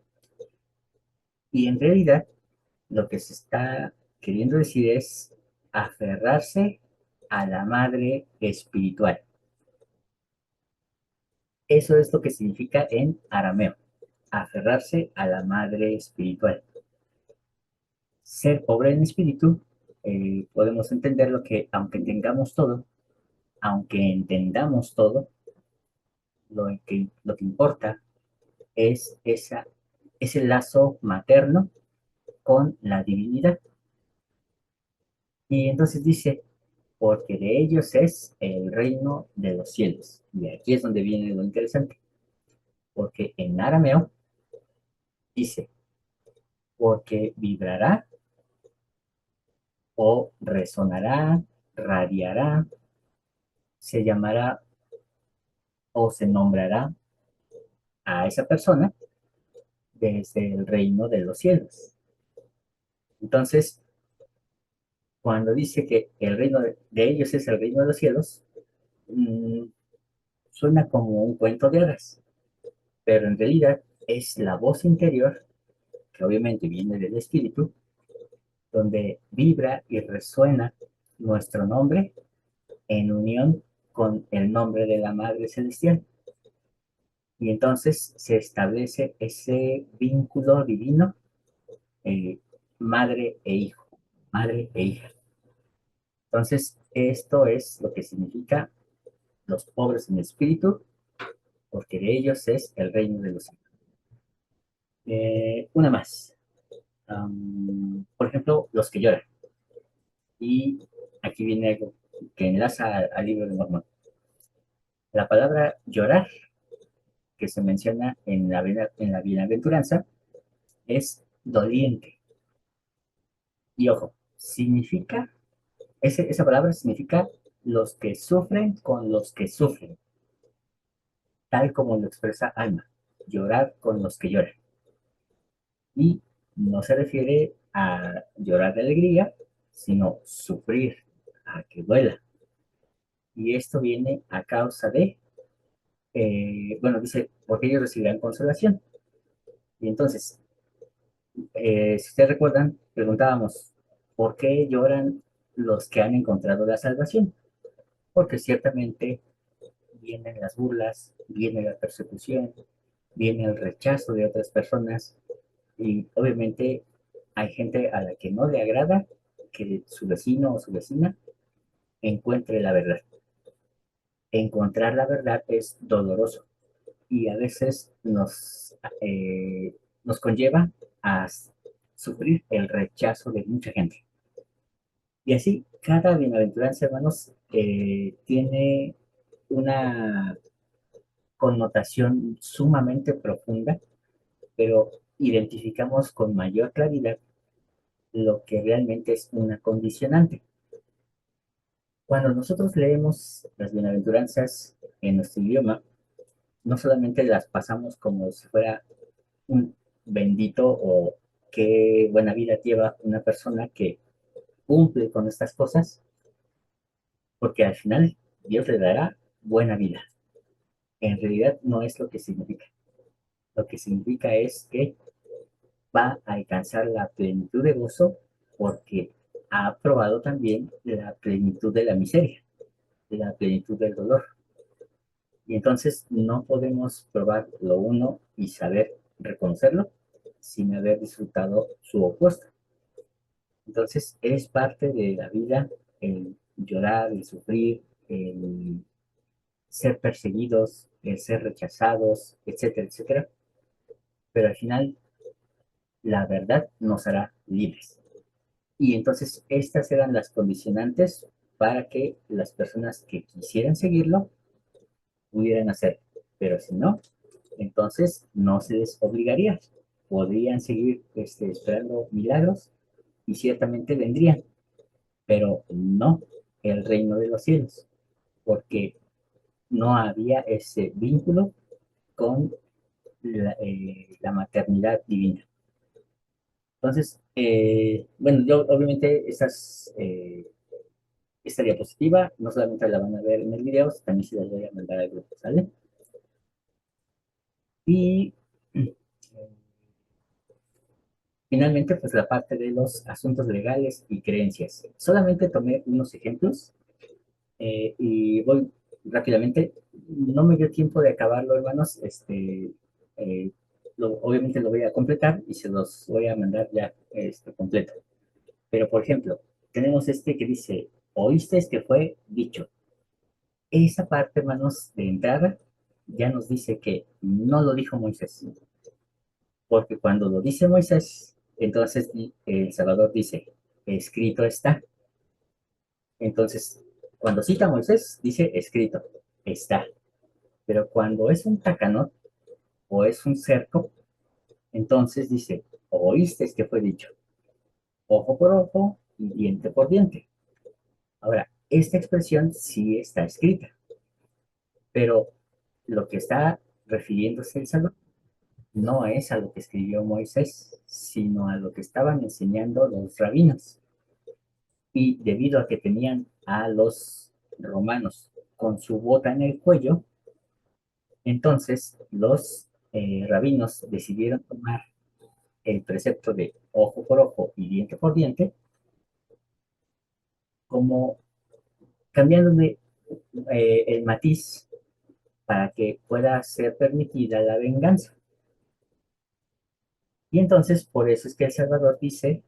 A: Y en realidad, lo que se está queriendo decir es aferrarse a la madre espiritual. Eso es lo que significa en arameo, aferrarse a la madre espiritual. Ser pobre en espíritu, podemos entender lo que, aunque tengamos todo, aunque entendamos todo, lo que importa es ese lazo materno con la divinidad. Y entonces dice, porque de ellos es el reino de los cielos. Y aquí es donde viene lo interesante, porque en arameo dice, porque vibrará o resonará, radiará, se llamará o se nombrará a esa persona desde el reino de los cielos. Entonces, cuando dice que el reino de ellos es el reino de los cielos, mmm, suena como un cuento de hadas, pero en realidad es la voz interior, que obviamente viene del espíritu, donde vibra y resuena nuestro nombre en unión con el nombre de la Madre Celestial. Y entonces se establece ese vínculo divino, eh, madre e hijo, madre e hija. Entonces, esto es lo que significa los pobres en espíritu, porque de ellos es el reino de los cielos. Una más. Por ejemplo, los que lloran. Y aquí viene algo que enlaza al libro de Mormón. La palabra llorar, que se menciona en la bienaventuranza, es doliente. Y ojo, esa palabra significa los que sufren con los que sufren, tal como lo expresa Alma, llorar con los que lloran. Y no se refiere a llorar de alegría, sino sufrir, a que duela. Y esto viene a causa de, bueno, dice, porque ellos recibirán consolación. Y entonces, si ustedes recuerdan, preguntábamos, ¿por qué lloran los que han encontrado la salvación? Porque ciertamente vienen las burlas, viene la persecución, viene el rechazo de otras personas y obviamente hay gente a la que no le agrada que su vecino o su vecina encuentre la verdad. Encontrar la verdad es doloroso y a veces nos conlleva a sufrir el rechazo de mucha gente. Y así, cada bienaventuranza, hermanos, tiene una connotación sumamente profunda, pero identificamos con mayor claridad lo que realmente es una condicionante. Cuando nosotros leemos las bienaventuranzas en nuestro idioma, no solamente las pasamos como si fuera un bendito o qué buena vida lleva una persona que cumple con estas cosas, porque al final Dios le dará buena vida. En realidad no es lo que significa. Lo que significa es que va a alcanzar la plenitud de gozo porque ha probado también la plenitud de la miseria, la plenitud del dolor. Y entonces no podemos probar lo uno y saber reconocerlo sin haber disfrutado su opuesto. Entonces es parte de la vida el llorar, el sufrir, el ser perseguidos, el ser rechazados, etcétera, etcétera. Pero al final la verdad nos hará libres. Y entonces estas eran las condicionantes para que las personas que quisieran seguirlo pudieran hacerlo. Pero si no, entonces no se les obligaría. Podrían seguir esperando milagros y ciertamente vendrían, pero no el reino de los cielos, porque no había ese vínculo con la maternidad divina. Entonces, bueno, yo obviamente esta diapositiva no solamente la van a ver en el video, también se las voy a mandar al grupo, ¿sale? Y finalmente, pues la parte de los asuntos legales y creencias. Solamente tomé unos ejemplos y voy rápidamente. No me dio tiempo de acabarlo, hermanos. Eh, obviamente lo voy a completar y se los voy a mandar ya completo. Pero, por ejemplo, tenemos que dice, oíste que fue dicho. Esa parte, hermanos, de entrada, ya nos dice que no lo dijo Moisés. Porque cuando lo dice Moisés, entonces el Salvador dice, escrito está. Entonces, cuando cita a Moisés, dice escrito, está. Pero cuando es un tacanot o es un cerco, entonces dice, oíste que fue dicho, ojo por ojo y diente por diente. Ahora, esta expresión sí está escrita, pero lo que está refiriéndose el Salvador no es a lo que escribió Moisés, sino a lo que estaban enseñando los rabinos. Y debido a que tenían a los romanos con su bota en el cuello, entonces los rabinos decidieron tomar el precepto de ojo por ojo y diente por diente, como cambiándole el matiz para que pueda ser permitida la venganza. Y entonces por eso es que el Salvador dice,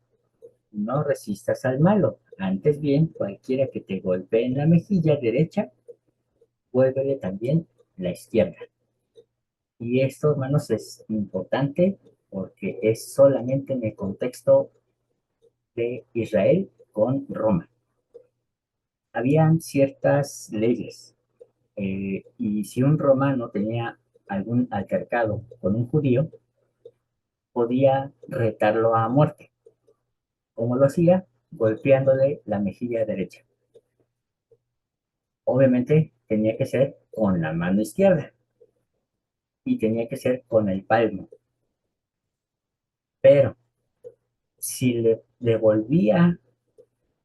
A: no resistas al malo, antes bien cualquiera que te golpee en la mejilla derecha, vuélvele también la izquierda. Y esto, hermanos, es importante porque es solamente en el contexto de Israel con Roma. Habían ciertas leyes y si un romano tenía algún altercado con un judío, podía retarlo a muerte. ¿Cómo lo hacía? Golpeándole la mejilla derecha. Obviamente tenía que ser con la mano izquierda y tenía que ser con el palmo. Pero si le devolvía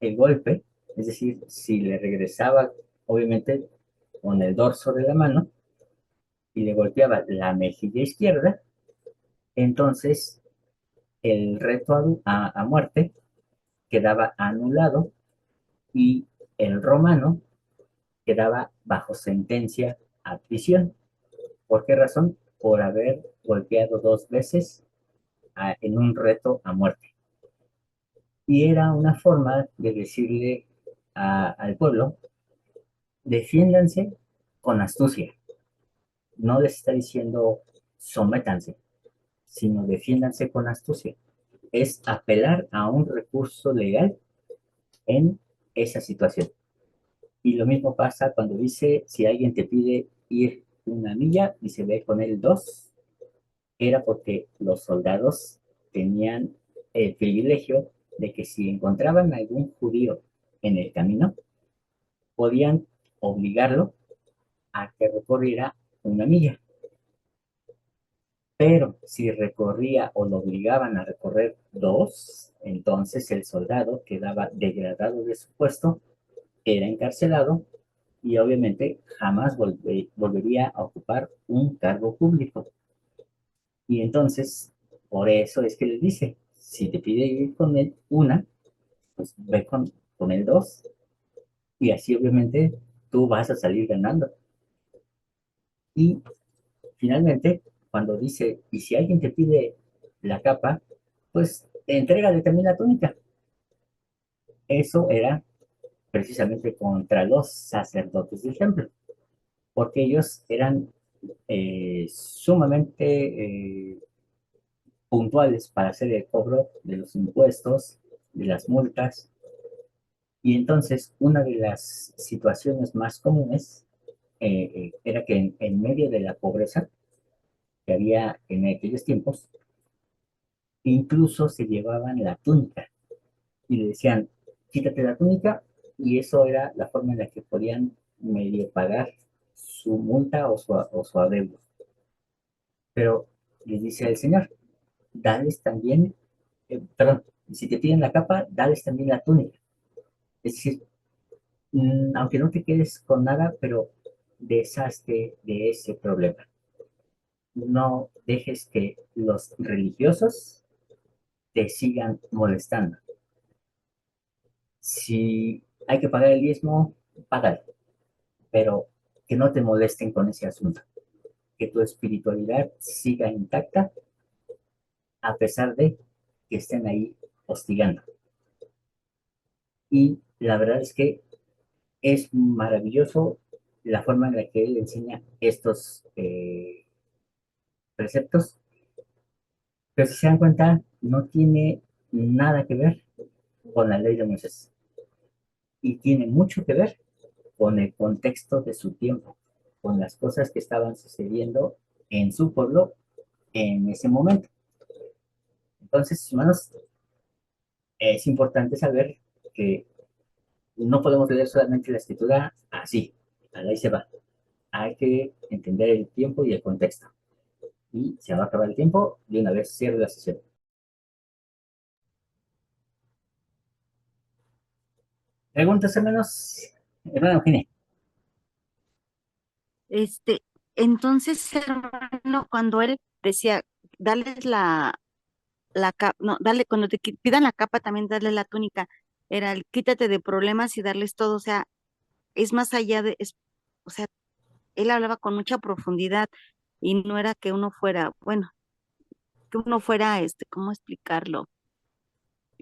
A: el golpe, es decir, si le regresaba, obviamente, con el dorso de la mano y le golpeaba la mejilla izquierda, entonces el reto a muerte quedaba anulado y el romano quedaba bajo sentencia a prisión. ¿Por qué razón? Por haber golpeado dos veces en un reto a muerte. Y era una forma de decirle al pueblo, defiéndanse con astucia. No les está diciendo sométanse, sino defiéndanse con astucia. Es apelar a un recurso legal en esa situación. Y lo mismo pasa cuando dice, si alguien te pide ir una milla y se ve con él dos, era porque los soldados tenían el privilegio de que si encontraban algún judío en el camino, podían obligarlo a que recorriera una milla. Pero si recorría o lo obligaban a recorrer dos, entonces el soldado quedaba degradado de su puesto, era encarcelado y obviamente jamás volvería a ocupar un cargo público. Y entonces, por eso es que les dice, si te pide ir con él una, pues ve con él dos, y así obviamente tú vas a salir ganando. Y finalmente, cuando dice, y si alguien te pide la capa, pues entrégale también la túnica. Eso era precisamente contra los sacerdotes del templo, porque ellos eran sumamente puntuales para hacer el cobro de los impuestos, de las multas, y entonces una de las situaciones más comunes era que en medio de la pobreza que había en aquellos tiempos, incluso se llevaban la túnica y le decían, quítate la túnica, y eso era la forma en la que podían medio pagar su multa o su adeudo. Pero les dice el Señor, dales también, perdón, si te piden la capa, dales también la túnica. Es decir, aunque no te quedes con nada, pero deshazte de ese problema. No dejes que los religiosos te sigan molestando. Si hay que pagar el diezmo, págalo, pero que no te molesten con ese asunto, que tu espiritualidad siga intacta a pesar de que estén ahí hostigando. Y la verdad es que es maravilloso la forma en la que él enseña estos preceptos, pero si se dan cuenta, no tiene nada que ver con la ley de Moisés y tiene mucho que ver con el contexto de su tiempo, con las cosas que estaban sucediendo en su pueblo en ese momento. Entonces, hermanos, es importante saber que no podemos leer solamente la escritura así, ahí se va. Hay que entender el tiempo y el contexto. Y se va a acabar el tiempo, de una vez cierro la sesión. Preguntas, hermanos. Hermano Eugenia.
E: Este, entonces, hermano, cuando él decía, dales la capa, no, dale, cuando te pidan la capa, también darles la túnica, era el quítate de problemas y darles todo, o sea, es más allá o sea, él hablaba con mucha profundidad y no era que uno fuera, bueno, que uno fuera, ¿cómo explicarlo?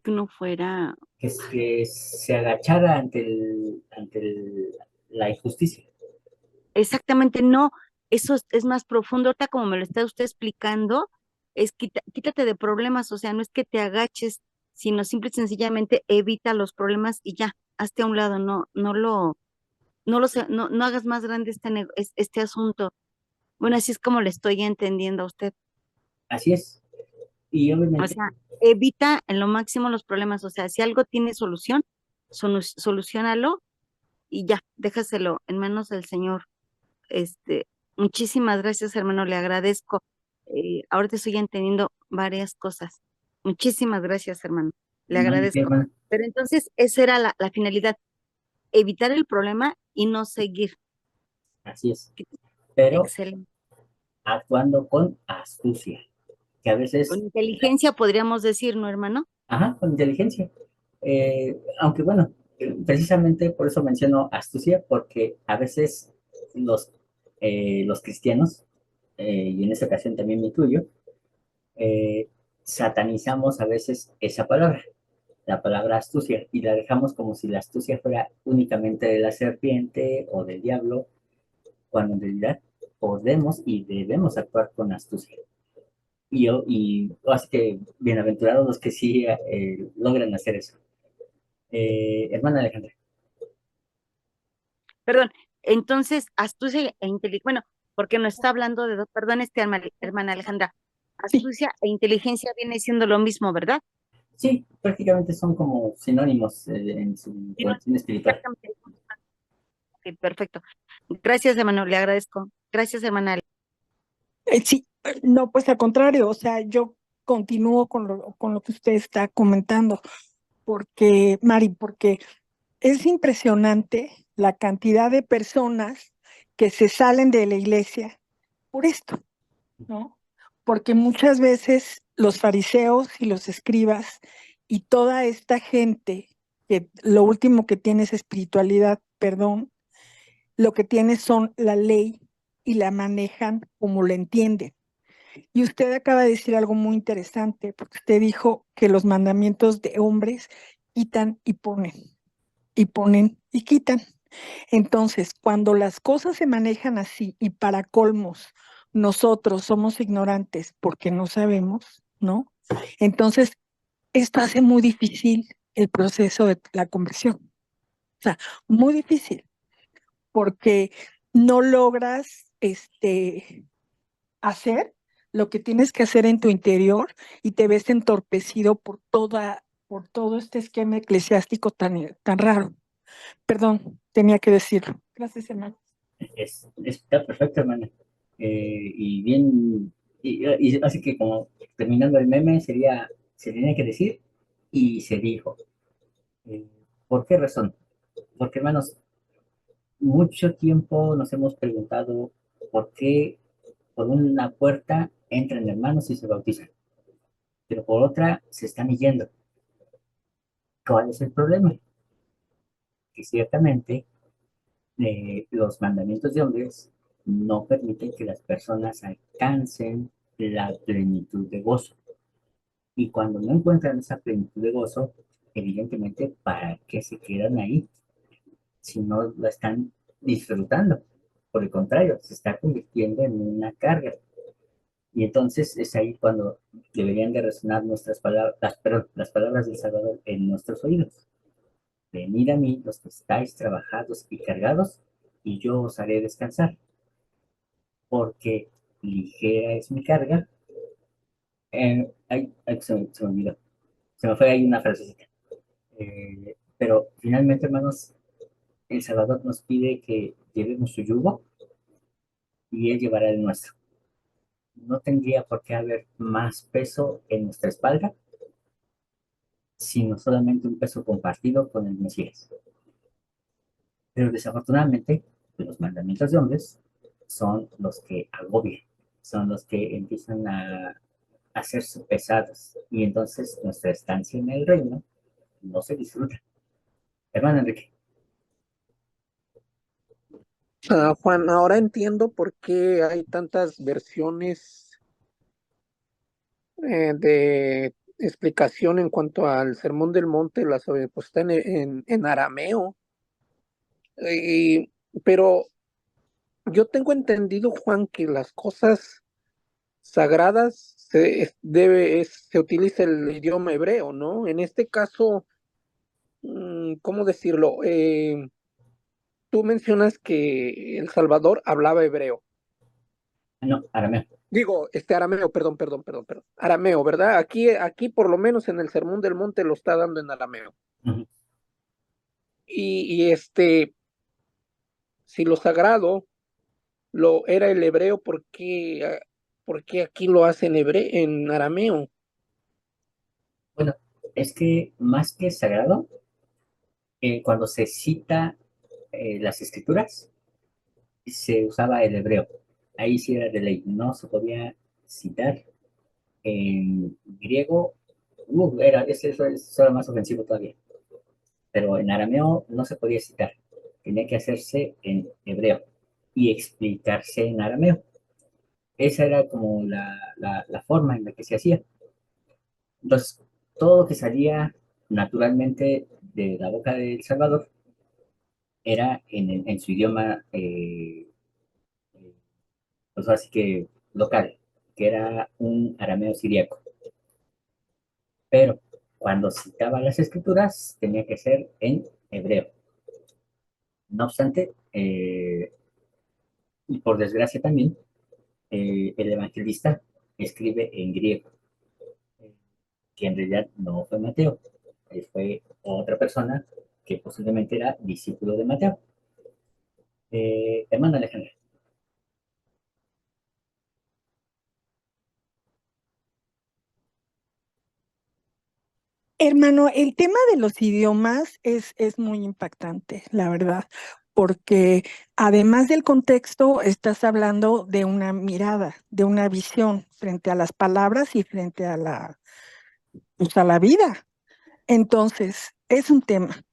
E: Que uno fuera,
A: Que se agachara la injusticia.
E: exactamente, no, eso es más profundo, ahorita como me lo está usted explicando, es quítate de problemas, o sea, no es que te agaches, sino simple y sencillamente evita los problemas y ya, hazte a un lado, no hagas más grande este asunto. Bueno, así es como le estoy entendiendo a usted.
A: Así es. Y
E: O
A: obviamente,
E: sea, evita en lo máximo los problemas. O sea, si algo tiene solución, solucionalo y ya, déjaselo en manos del Señor. Este, muchísimas gracias, hermano, le agradezco. Ahorita estoy entendiendo varias cosas. Muchísimas gracias, hermano, le
A: no hay que,
E: agradezco.
A: hermano.
E: Pero entonces, esa era la finalidad, evitar el problema y no seguir.
A: Así es. Pero
E: Excelente.
A: actuando con astucia, que a
E: Con
A: veces,
E: inteligencia podríamos decir, ¿no, hermano?
A: ajá, con inteligencia. Aunque bueno, precisamente por eso menciono astucia, porque a veces los, los cristianos, y en esta ocasión también me incluyo, satanizamos a veces esa palabra, la palabra astucia, y la dejamos como si la astucia fuera únicamente de la serpiente o del diablo, cuando en realidad podemos y debemos actuar con astucia. Y así que bienaventurados los que sí logran hacer eso. Hermana Alejandra.
E: Perdón, entonces, astucia e inteligencia, bueno, porque nos está hablando de dos, perdón, hermana Alejandra,
D: Sí,
E: astucia e inteligencia viene siendo lo mismo, ¿verdad?
A: Sí, prácticamente son como sinónimos en su
E: Sí, no,
A: condición espiritual.
E: exactamente. Ok, perfecto. Gracias, hermano, le agradezco. Gracias, hermana.
D: sí, no, pues al contrario, o sea, yo continúo con lo que usted está comentando, porque, Mari, porque es impresionante la cantidad de personas que se salen de la iglesia por esto, ¿no? Porque muchas veces los fariseos y los escribas y toda esta gente que lo último que tiene es espiritualidad, perdón, lo que tiene son la ley y la manejan como lo entienden. Y usted acaba de decir algo muy interesante, porque usted dijo que los mandamientos de hombres quitan y ponen, y ponen y quitan. Entonces, cuando las cosas se manejan así y para colmos, nosotros somos ignorantes porque no sabemos, ¿no? Entonces, esto hace muy difícil el proceso de la conversión. O sea, muy difícil, porque no logras hacer lo que tienes que hacer en tu interior y te ves entorpecido por todo este esquema eclesiástico tan raro. Perdón, tenía que decirlo. Gracias, hermano.
A: Está perfecto, hermana. Y bien, y así que como terminando el meme sería, se tenía que decir y se dijo. Eh, ¿Por qué razón? Porque, hermanos, mucho tiempo nos hemos preguntado por qué por una puerta entran hermanos y se bautizan, pero por otra se están yendo. ¿Cuál es el problema? Que ciertamente los mandamientos de hombres no permiten que las personas alcancen la plenitud de gozo. Y cuando no encuentran esa plenitud de gozo, evidentemente, ¿para qué se quedan ahí si no la están disfrutando? Por el contrario, se está convirtiendo en una carga. Y entonces es ahí cuando deberían de resonar nuestras palabras, perdón, las palabras del Salvador en nuestros oídos. Venid a mí los que estáis trabajados y cargados, y yo os haré descansar, porque ligera es mi carga. Se me olvidó, se me fue ahí una frasecita. Pero finalmente, hermanos, el Salvador nos pide que llevemos su yugo y Él llevará el nuestro. No tendría por qué haber más peso en nuestra espalda, sino solamente un peso compartido con el Mesías. Pero desafortunadamente, los mandamientos de hombres son los que agobian, son los que empiezan a hacerse pesados, y entonces nuestra estancia en el reino no se disfruta. Hermano Enrique.
C: Juan, ahora entiendo por qué hay tantas versiones de explicación en cuanto al Sermón del Monte, pues está en arameo. Y- pero yo tengo entendido, Juan, que las cosas sagradas se utiliza el idioma hebreo, ¿no? En este caso, ¿cómo decirlo? Tú mencionas que El Salvador hablaba hebreo.
A: No, arameo.
C: Digo, arameo, perdón. Arameo, ¿verdad? Aquí por lo menos en el Sermón del Monte lo está dando en arameo.
A: Uh-huh.
C: Y si lo sagrado lo era el hebreo, por qué aquí lo hacen en arameo?
A: Bueno, es que más que sagrado, cuando se cita las escrituras, se usaba el hebreo. Ahí sí era de ley, no se podía citar en griego. Eso era más ofensivo todavía. Pero en arameo no se podía citar, tenía que hacerse en hebreo y explicarse en arameo. Esa era como la forma en la que se hacía. Entonces, todo lo que salía naturalmente de la boca del Salvador era en su idioma, pues así que local, que era un arameo siríaco. Pero cuando citaba las escrituras, tenía que ser en hebreo. No obstante, y por desgracia también, el evangelista escribe en griego, que en realidad no fue Mateo, fue otra persona que posiblemente era discípulo de Mateo. Hermano Alejandro.
D: Hermano, el tema de los idiomas es muy impactante, la verdad, porque además del contexto, estás hablando de una mirada, de una visión frente a las palabras y frente a pues, a la vida. Entonces, es un tema.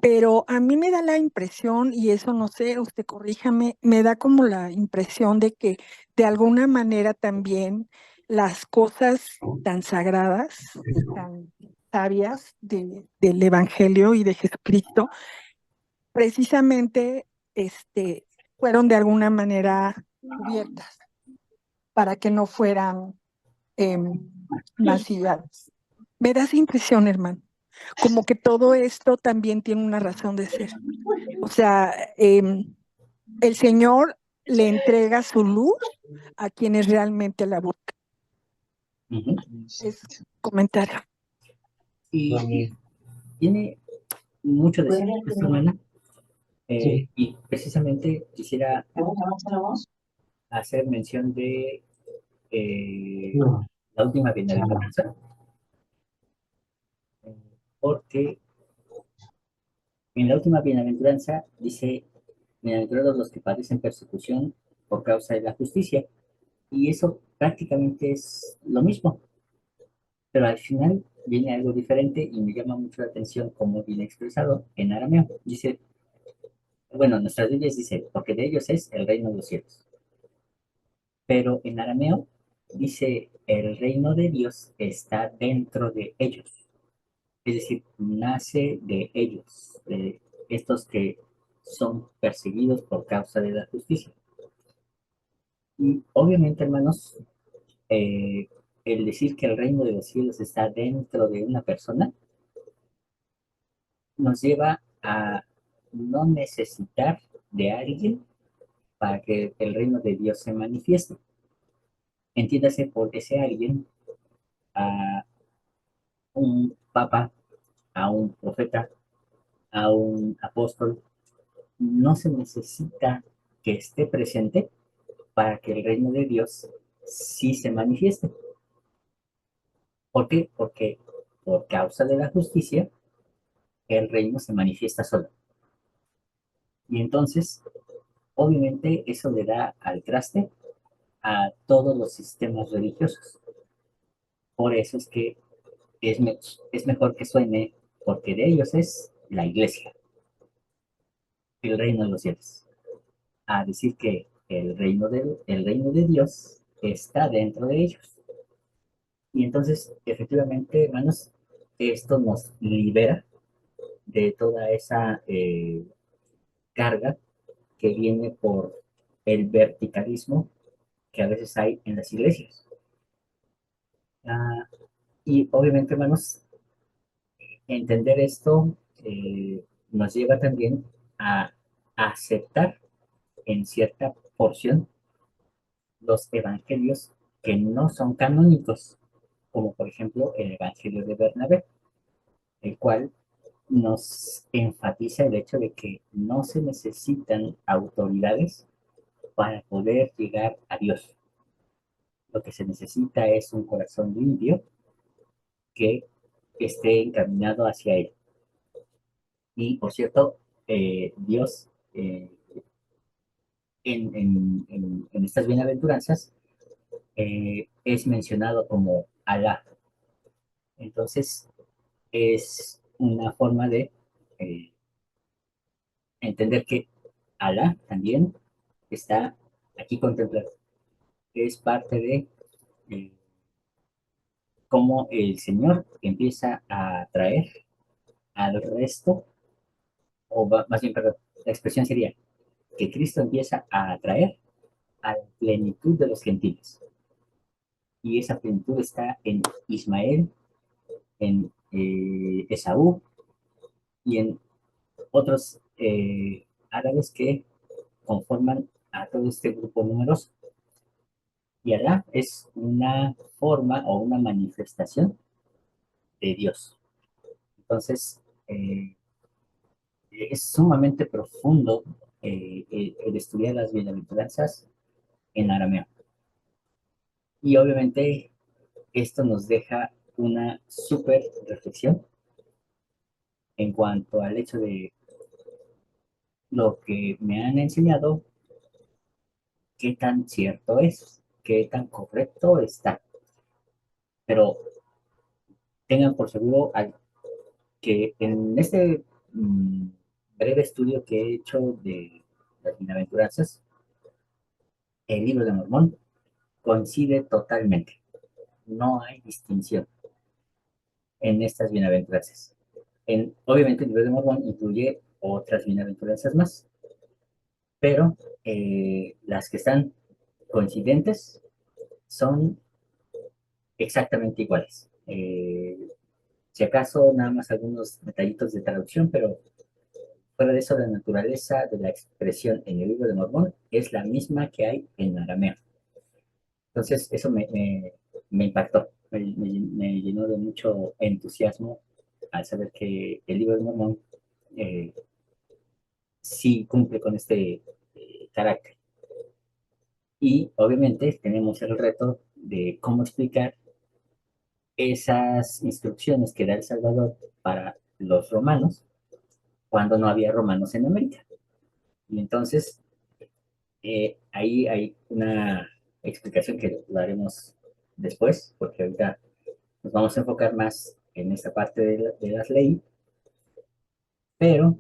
D: Pero a mí me da la impresión, y eso no sé, usted corríjame, me da como la impresión de que de alguna manera también las cosas tan sagradas y tan sabias del Evangelio y de Jesucristo, precisamente fueron de alguna manera cubiertas para que no fueran mancilladas. Me da esa impresión, hermano, como que todo esto también tiene una razón de ser. O sea, el Señor le entrega su luz a quienes realmente la buscan.
A: Ujú.
D: Es comentario.
A: Y tiene mucho de cierto, hermana. Y precisamente quisiera hacer mención de la última bienaventuranza, porque en la última bienaventuranza dice, bienaventurados los que padecen persecución por causa de la justicia, y eso prácticamente es lo mismo, pero al final viene algo diferente y me llama mucho la atención cómo viene expresado en arameo. Dice, bueno, nuestras Biblias dice, porque de ellos es el reino de los cielos, pero en arameo dice, el reino de Dios está dentro de ellos. Es decir, nace de ellos, de estos que son perseguidos por causa de la justicia. Y obviamente, hermanos, eh, el decir que el reino de los cielos está dentro de una persona nos lleva a no necesitar de alguien para que el reino de Dios se manifieste. Entiéndase por ese alguien a un papa, a un profeta, a un apóstol. No se necesita que esté presente para que el reino de Dios sí se manifieste. ¿Por qué? Porque por causa de la justicia, el reino se manifiesta solo. Y entonces, obviamente, eso le da al traste a todos los sistemas religiosos. Por eso es que es mejor que suene, porque de ellos es la iglesia, el reino de los cielos. A decir que el reino de Dios está dentro de ellos. Y entonces, efectivamente, hermanos, esto nos libera de toda esa carga que viene por el verticalismo que a veces hay en las iglesias. Ah, y obviamente, hermanos, entender esto nos lleva también a aceptar en cierta porción los evangelios que no son canónicos, como por ejemplo el evangelio de Bernabé, el cual nos enfatiza el hecho de que no se necesitan autoridades para poder llegar a Dios. Lo que se necesita es un corazón limpio que esté encaminado hacia Él. Y por cierto, Dios en estas bienaventuranzas es mencionado como Alá. Entonces, es una forma de eh, entender que Alá también está aquí contemplado. Es parte de eh, cómo el Señor empieza a atraer al resto, o más bien, perdón, la expresión sería que Cristo empieza a atraer a la plenitud de los gentiles. Y esa plenitud está en Ismael, en Esaú y en otros árabes que conforman a todo este grupo numeroso. Y Alá es una forma o una manifestación de Dios. Entonces, es sumamente profundo el estudiar las bienaventuranzas en arameo. Y obviamente esto nos deja una súper reflexión en cuanto al hecho de lo que me han enseñado, qué tan cierto es, qué tan correcto está. Pero tengan por seguro algo, que en este breve estudio que he hecho de las bienaventuranzas, el libro de Mormón coincide totalmente. No hay distinción. en estas bienaventuranzas. Obviamente el libro de Mormón incluye otras bienaventuranzas más, pero las que están coincidentes son exactamente iguales. Si acaso nada más algunos detallitos de traducción, pero fuera de eso la naturaleza de la expresión en el libro de Mormón es la misma que hay en arameo. Entonces eso me impactó, me llenó de mucho entusiasmo al saber que el libro de Mormón eh, sí cumple con este carácter. Y obviamente tenemos el reto de cómo explicar esas instrucciones que da el Salvador para los romanos cuando no había romanos en América. Y entonces ahí hay una explicación que lo haremos después, porque ahorita nos vamos a enfocar más en esta parte de las leyes, pero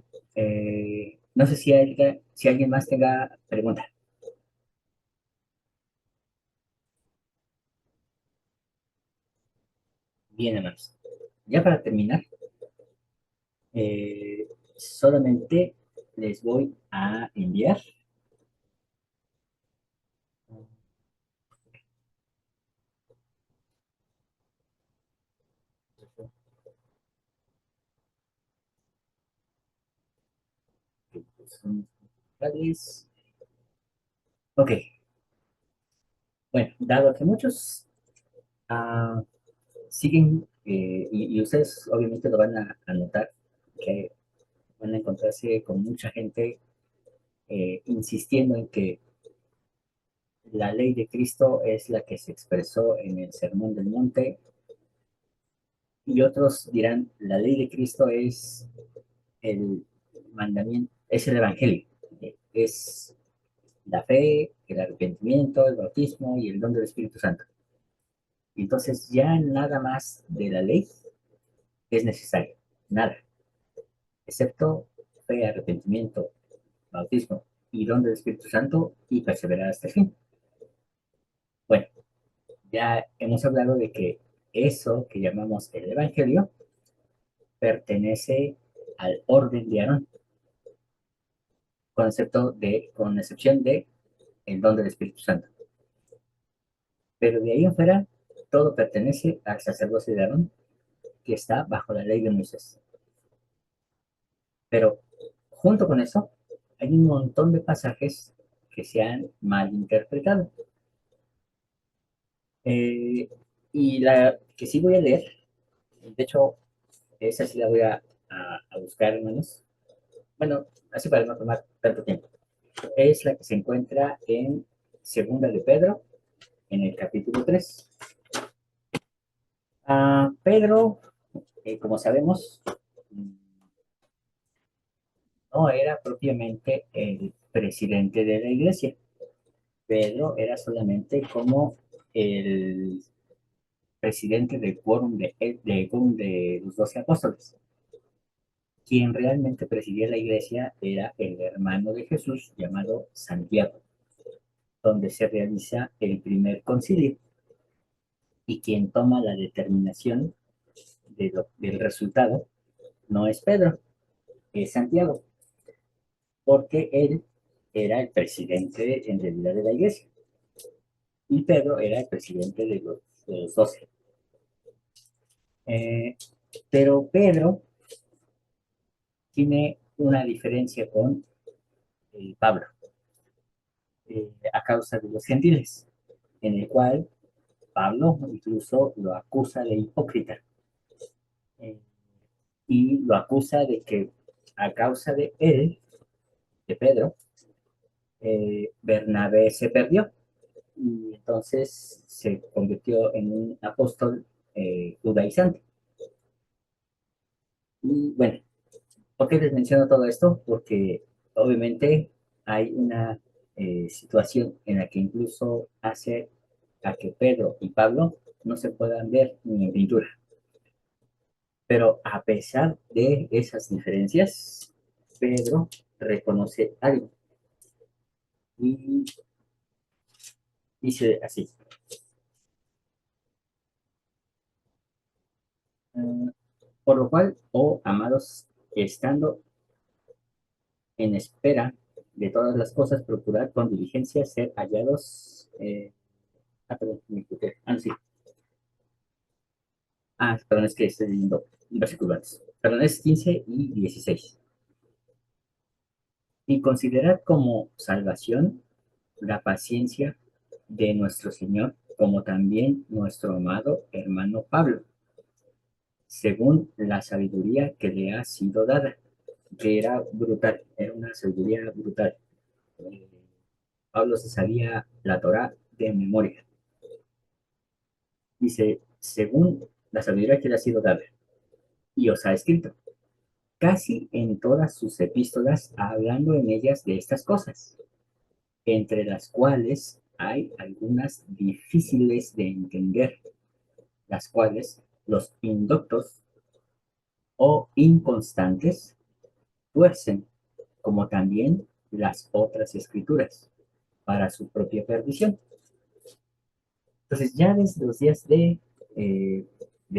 A: no sé si alguien más tenga pregunta. Bien, hermanos. Ya para terminar, solamente les voy a enviar ok, bueno, dado que muchos siguen, y ustedes obviamente lo van a notar, que van a encontrarse con mucha gente insistiendo en que la ley de Cristo es la que se expresó en el Sermón del Monte, y otros dirán, la ley de Cristo es el mandamiento, es el Evangelio, es la fe, el arrepentimiento, el bautismo y el don del Espíritu Santo. Y entonces ya nada más de la ley es necesario, nada, excepto fe, arrepentimiento, bautismo y don del Espíritu Santo y perseverar hasta el fin. Bueno, ya hemos hablado de que eso que llamamos el Evangelio pertenece al orden de Aarón, con excepción de el don del Espíritu Santo. Pero de ahí en fuera, todo pertenece al sacerdocio de Aarón, que está bajo la ley de Moisés. Pero junto con eso, hay un montón de pasajes que se han malinterpretado. Y la que sí voy a leer, de hecho, esa sí la voy a buscar, hermanos. Bueno, así para no tomar tanto tiempo. Es la que se encuentra en Segunda de Pedro, en el capítulo 3. Pedro, como sabemos, no era propiamente el presidente de la iglesia. Pedro era solamente como el presidente del quórum de los 12 apóstoles. Quien realmente presidía la iglesia era el hermano de Jesús llamado Santiago, donde se realiza el primer concilio. Y quien toma la determinación del resultado no es Pedro, es Santiago, porque él era el presidente en realidad de la iglesia. Y Pedro era el presidente de los 12. Pero Pedro tiene una diferencia con Pablo, a causa de los gentiles, en el cual Pablo incluso lo acusa de hipócrita, eh, y lo acusa de que a causa de él, de Pedro, Bernabé se perdió y entonces se convirtió en un apóstol judaizante. Y bueno, ¿por qué les menciono todo esto? Porque obviamente hay una situación en la que incluso hace a que Pedro y Pablo no se puedan ver ni en pintura. Pero a pesar de esas diferencias, Pedro reconoce algo y dice así: Por lo cual, oh amados, estando en espera de todas las cosas, procurar con diligencia ser hallados. Perdón, me equivoqué. No, sí. Perdón, es que estoy leyendo un versículo antes. Perdón, es 15 y 16. Y considerad como salvación la paciencia de nuestro Señor, como también nuestro amado hermano Pablo, según la sabiduría que le ha sido dada, que era brutal, era una sabiduría brutal. Eh, Pablo se sabía la Torá de memoria. Dice, según la sabiduría que le ha sido dada, y os ha escrito, casi en todas sus epístolas, hablando en ellas de estas cosas, entre las cuales hay algunas difíciles de entender, las cuales los indoctos o inconstantes tuercen, como también las otras escrituras, para su propia perdición. Entonces, ya desde los días de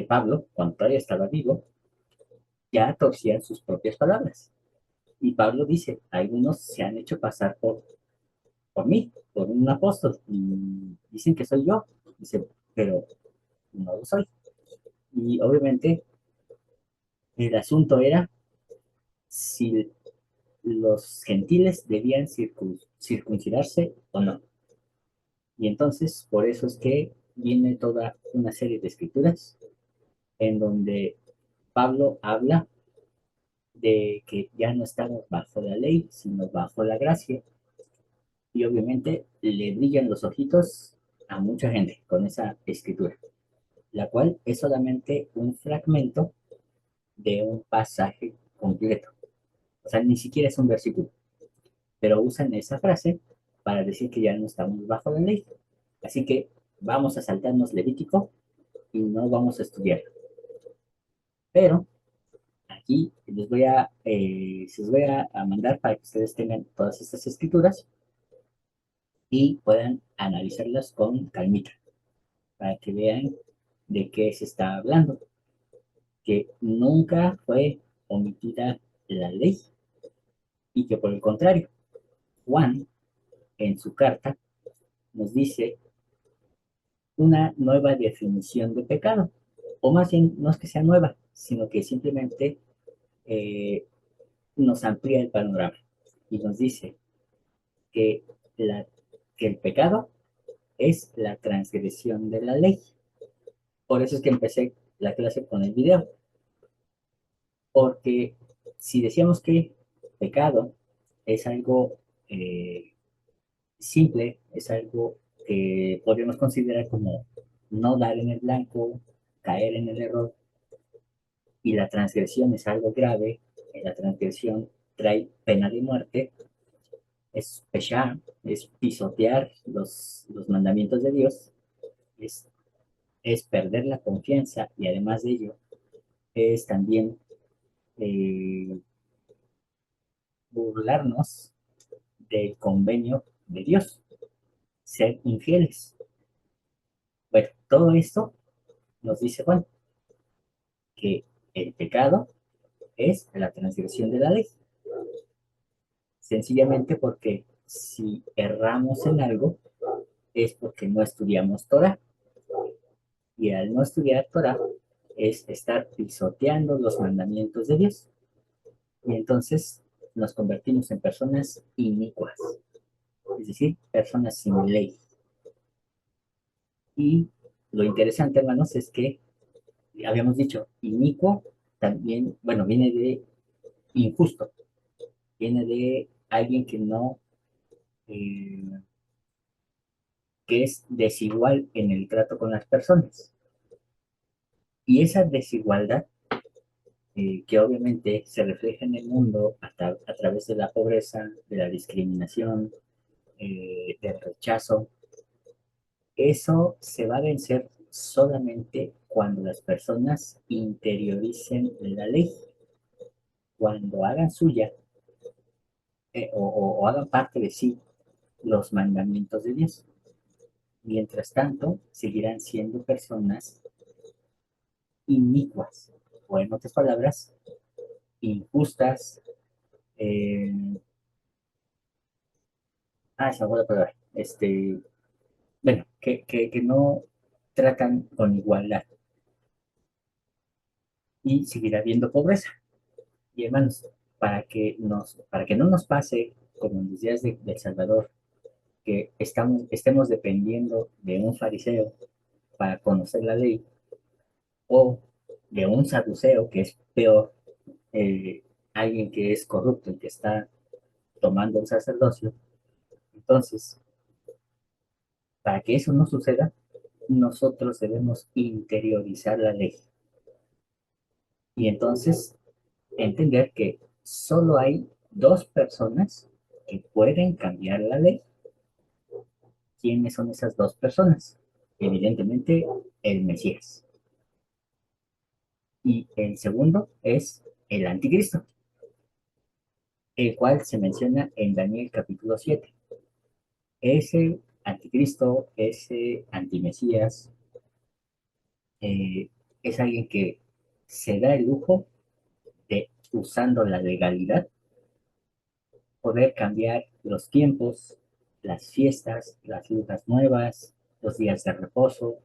A: Pablo, cuando todavía estaba vivo, ya torcían sus propias palabras. Y Pablo dice, algunos se han hecho pasar por mí, por un apóstol, y dicen que soy yo. Dice, pero no lo soy. Y obviamente el asunto era si los gentiles debían circuncidarse o no. Y entonces, por eso es que viene toda una serie de escrituras en donde Pablo habla de que ya no estamos bajo la ley, sino bajo la gracia. Y obviamente le brillan los ojitos a mucha gente con esa escritura, la cual es solamente un fragmento de un pasaje completo. O sea, ni siquiera es un versículo, pero usan esa frase para decir que ya no estamos bajo la ley. Así que vamos a saltarnos Levítico y no vamos a estudiar. Pero aquí se los voy a mandar para que ustedes tengan todas estas escrituras y puedan analizarlas con calmita, para que vean de qué se está hablando, que nunca fue omitida la ley y que por el contrario, Juan en su carta nos dice una nueva definición de pecado, o más bien no es que sea nueva, sino que simplemente eh, nos amplía el panorama y nos dice que, la, que el pecado es la transgresión de la ley. Por eso es que empecé la clase con el video, porque si decíamos que pecado es algo simple, es algo que podríamos considerar como no dar en el blanco, caer en el error, y la transgresión es algo grave, la transgresión trae pena de muerte, es peshá, es pisotear los mandamientos de Dios, es, es perder la confianza y además de ello es también eh, burlarnos del convenio de Dios, ser infieles. Bueno, todo esto nos dice Juan que el pecado es la transgresión de la ley, sencillamente porque si erramos en algo es porque no estudiamos Torah, y al no estudiar Torah es estar pisoteando los mandamientos de Dios, y entonces nos convertimos en personas inicuas, es decir, personas sin ley. Y lo interesante, hermanos, es que habíamos dicho inicuo también, bueno, viene de injusto, viene de alguien que no, eh, que es desigual en el trato con las personas. Y esa desigualdad, que obviamente se refleja en el mundo a través de la pobreza, de la discriminación, del rechazo, eso se va a vencer solamente cuando las personas interioricen la ley, cuando hagan suya o hagan parte de sí los mandamientos de Dios. Mientras tanto, seguirán siendo personas inicuas, o en otras palabras, injustas. eh, Se me fue la palabra. Bueno, que no tratan con igualdad y seguirá habiendo pobreza. Y hermanos, para que no nos pase como en los días de El Salvador, que estemos dependiendo de un fariseo para conocer la ley, o de un saduceo, que es peor, eh, alguien que es corrupto y que está tomando el sacerdocio. Entonces, para que eso no suceda, nosotros debemos interiorizar la ley y entonces entender que solo hay dos personas que pueden cambiar la ley. ¿Quiénes son esas dos personas? Evidentemente, el Mesías. Y el segundo es el anticristo, el cual se menciona en Daniel capítulo 7. Ese anticristo, ese antimesías, es alguien que se da el lujo de, usando la legalidad, poder cambiar los tiempos, las fiestas, las lunas nuevas, los días de reposo.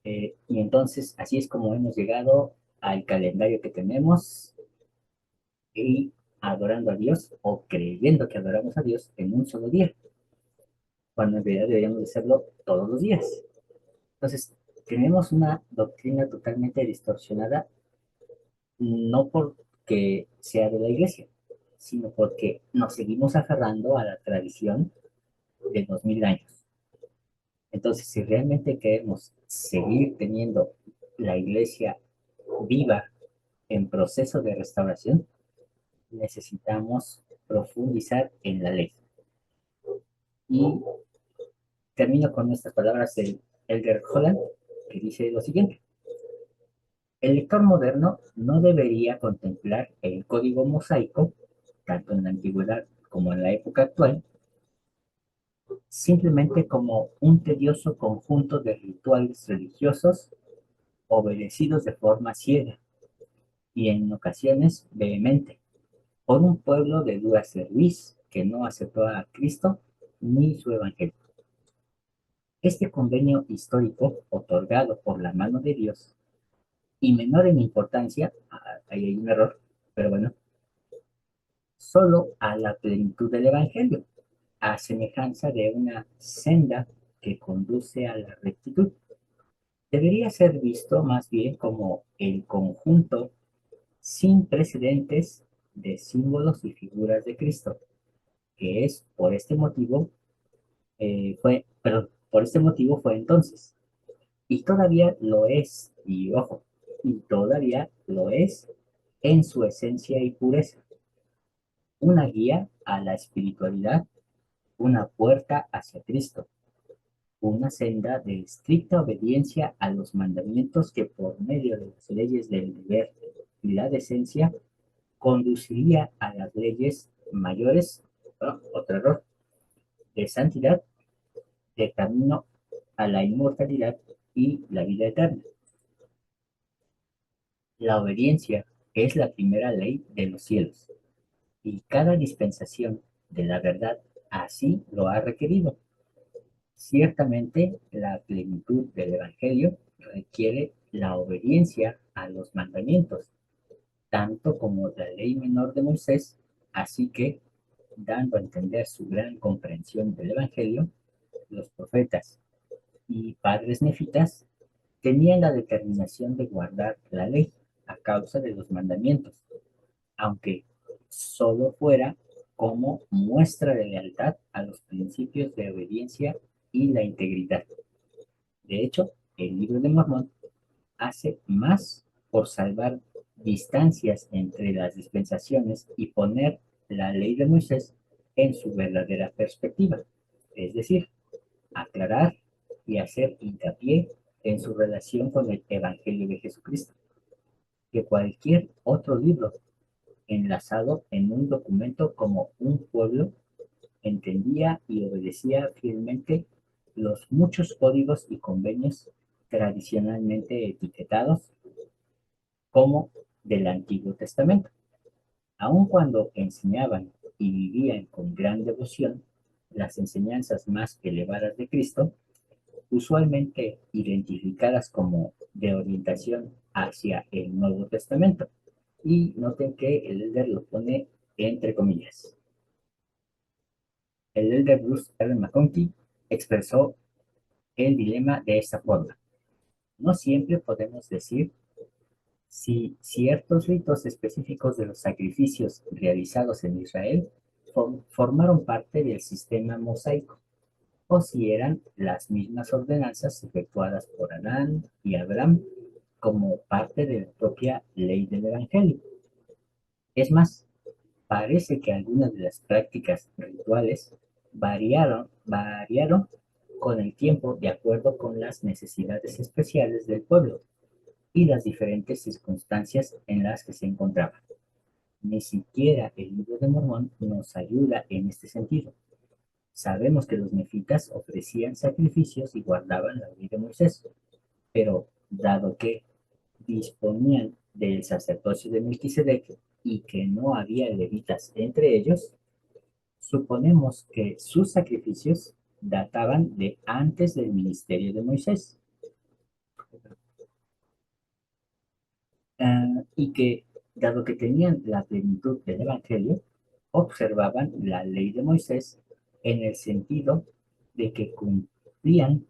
A: Y entonces así es como hemos llegado al calendario que tenemos y adorando a Dios o creyendo que adoramos a Dios en un solo día, cuando en realidad deberíamos de hacerlo todos los días. Entonces, tenemos una doctrina totalmente distorsionada, no porque sea de la iglesia, sino porque nos seguimos aferrando a la tradición de 2000 años. Entonces, si realmente queremos seguir teniendo la iglesia viva en proceso de restauración, necesitamos profundizar en la ley. Y termino con estas palabras del Elder Holland, que dice lo siguiente: el lector moderno no debería contemplar el código mosaico, tanto en la antigüedad como en la época actual, simplemente como un tedioso conjunto de rituales religiosos obedecidos de forma ciega y en ocasiones vehemente por un pueblo de dura cerviz que no aceptó a Cristo ni su evangelio. Este convenio histórico, otorgado por la mano de Dios, y menor en importancia, ahí hay un error, pero bueno, solo a la plenitud del evangelio, a semejanza de una senda que conduce a la rectitud, debería ser visto más bien como el conjunto sin precedentes de símbolos y figuras de Cristo, que es por este motivo, por este motivo fue entonces, y todavía lo es, y ojo, y todavía lo es en su esencia y pureza, una guía a la espiritualidad, una puerta hacia Cristo, una senda de estricta obediencia a los mandamientos que por medio de las leyes del deber y la decencia conduciría a las leyes mayores, otro error, de santidad, de camino a la inmortalidad y la vida eterna. La obediencia es la primera ley de los cielos, y cada dispensación de la verdad así lo ha requerido. Ciertamente, la plenitud del Evangelio requiere la obediencia a los mandamientos, tanto como la ley menor de Moisés, así que, dando a entender su gran comprensión del Evangelio, los profetas y padres nefitas tenían la determinación de guardar la ley a causa de los mandamientos, aunque solo fuera como muestra de lealtad a los principios de obediencia y la integridad. De hecho, el libro de Mormón hace más por salvar distancias entre las dispensaciones y poner la ley de Moisés en su verdadera perspectiva, es decir, aclarar y hacer hincapié en su relación con el Evangelio de Jesucristo, que cualquier otro libro enlazado en un documento como un pueblo entendía y obedecía fielmente los muchos códigos y convenios tradicionalmente etiquetados como del Antiguo Testamento. Aun cuando enseñaban y vivían con gran devoción las enseñanzas más elevadas de Cristo, usualmente identificadas como de orientación hacia el Nuevo Testamento. Y noten que el elder lo pone entre comillas. El elder Bruce R. McConkie expresó el dilema de esta forma. No siempre podemos decir si ciertos ritos específicos de los sacrificios realizados en Israel formaron parte del sistema mosaico, o si eran las mismas ordenanzas efectuadas por Adán y Abraham como parte de la propia ley del Evangelio. Es más, parece que algunas de las prácticas rituales variaron con el tiempo de acuerdo con las necesidades especiales del pueblo y las diferentes circunstancias en las que se encontraban. Ni siquiera el Libro de Mormón nos ayuda en este sentido. Sabemos que los nefitas ofrecían sacrificios y guardaban la ley de Moisés, pero dado que disponían del sacerdocio de Melquisedec y que no había levitas entre ellos, suponemos que sus sacrificios databan de antes del ministerio de Moisés. Y que, dado que tenían la plenitud del Evangelio, observaban la ley de Moisés en el sentido de que cumplían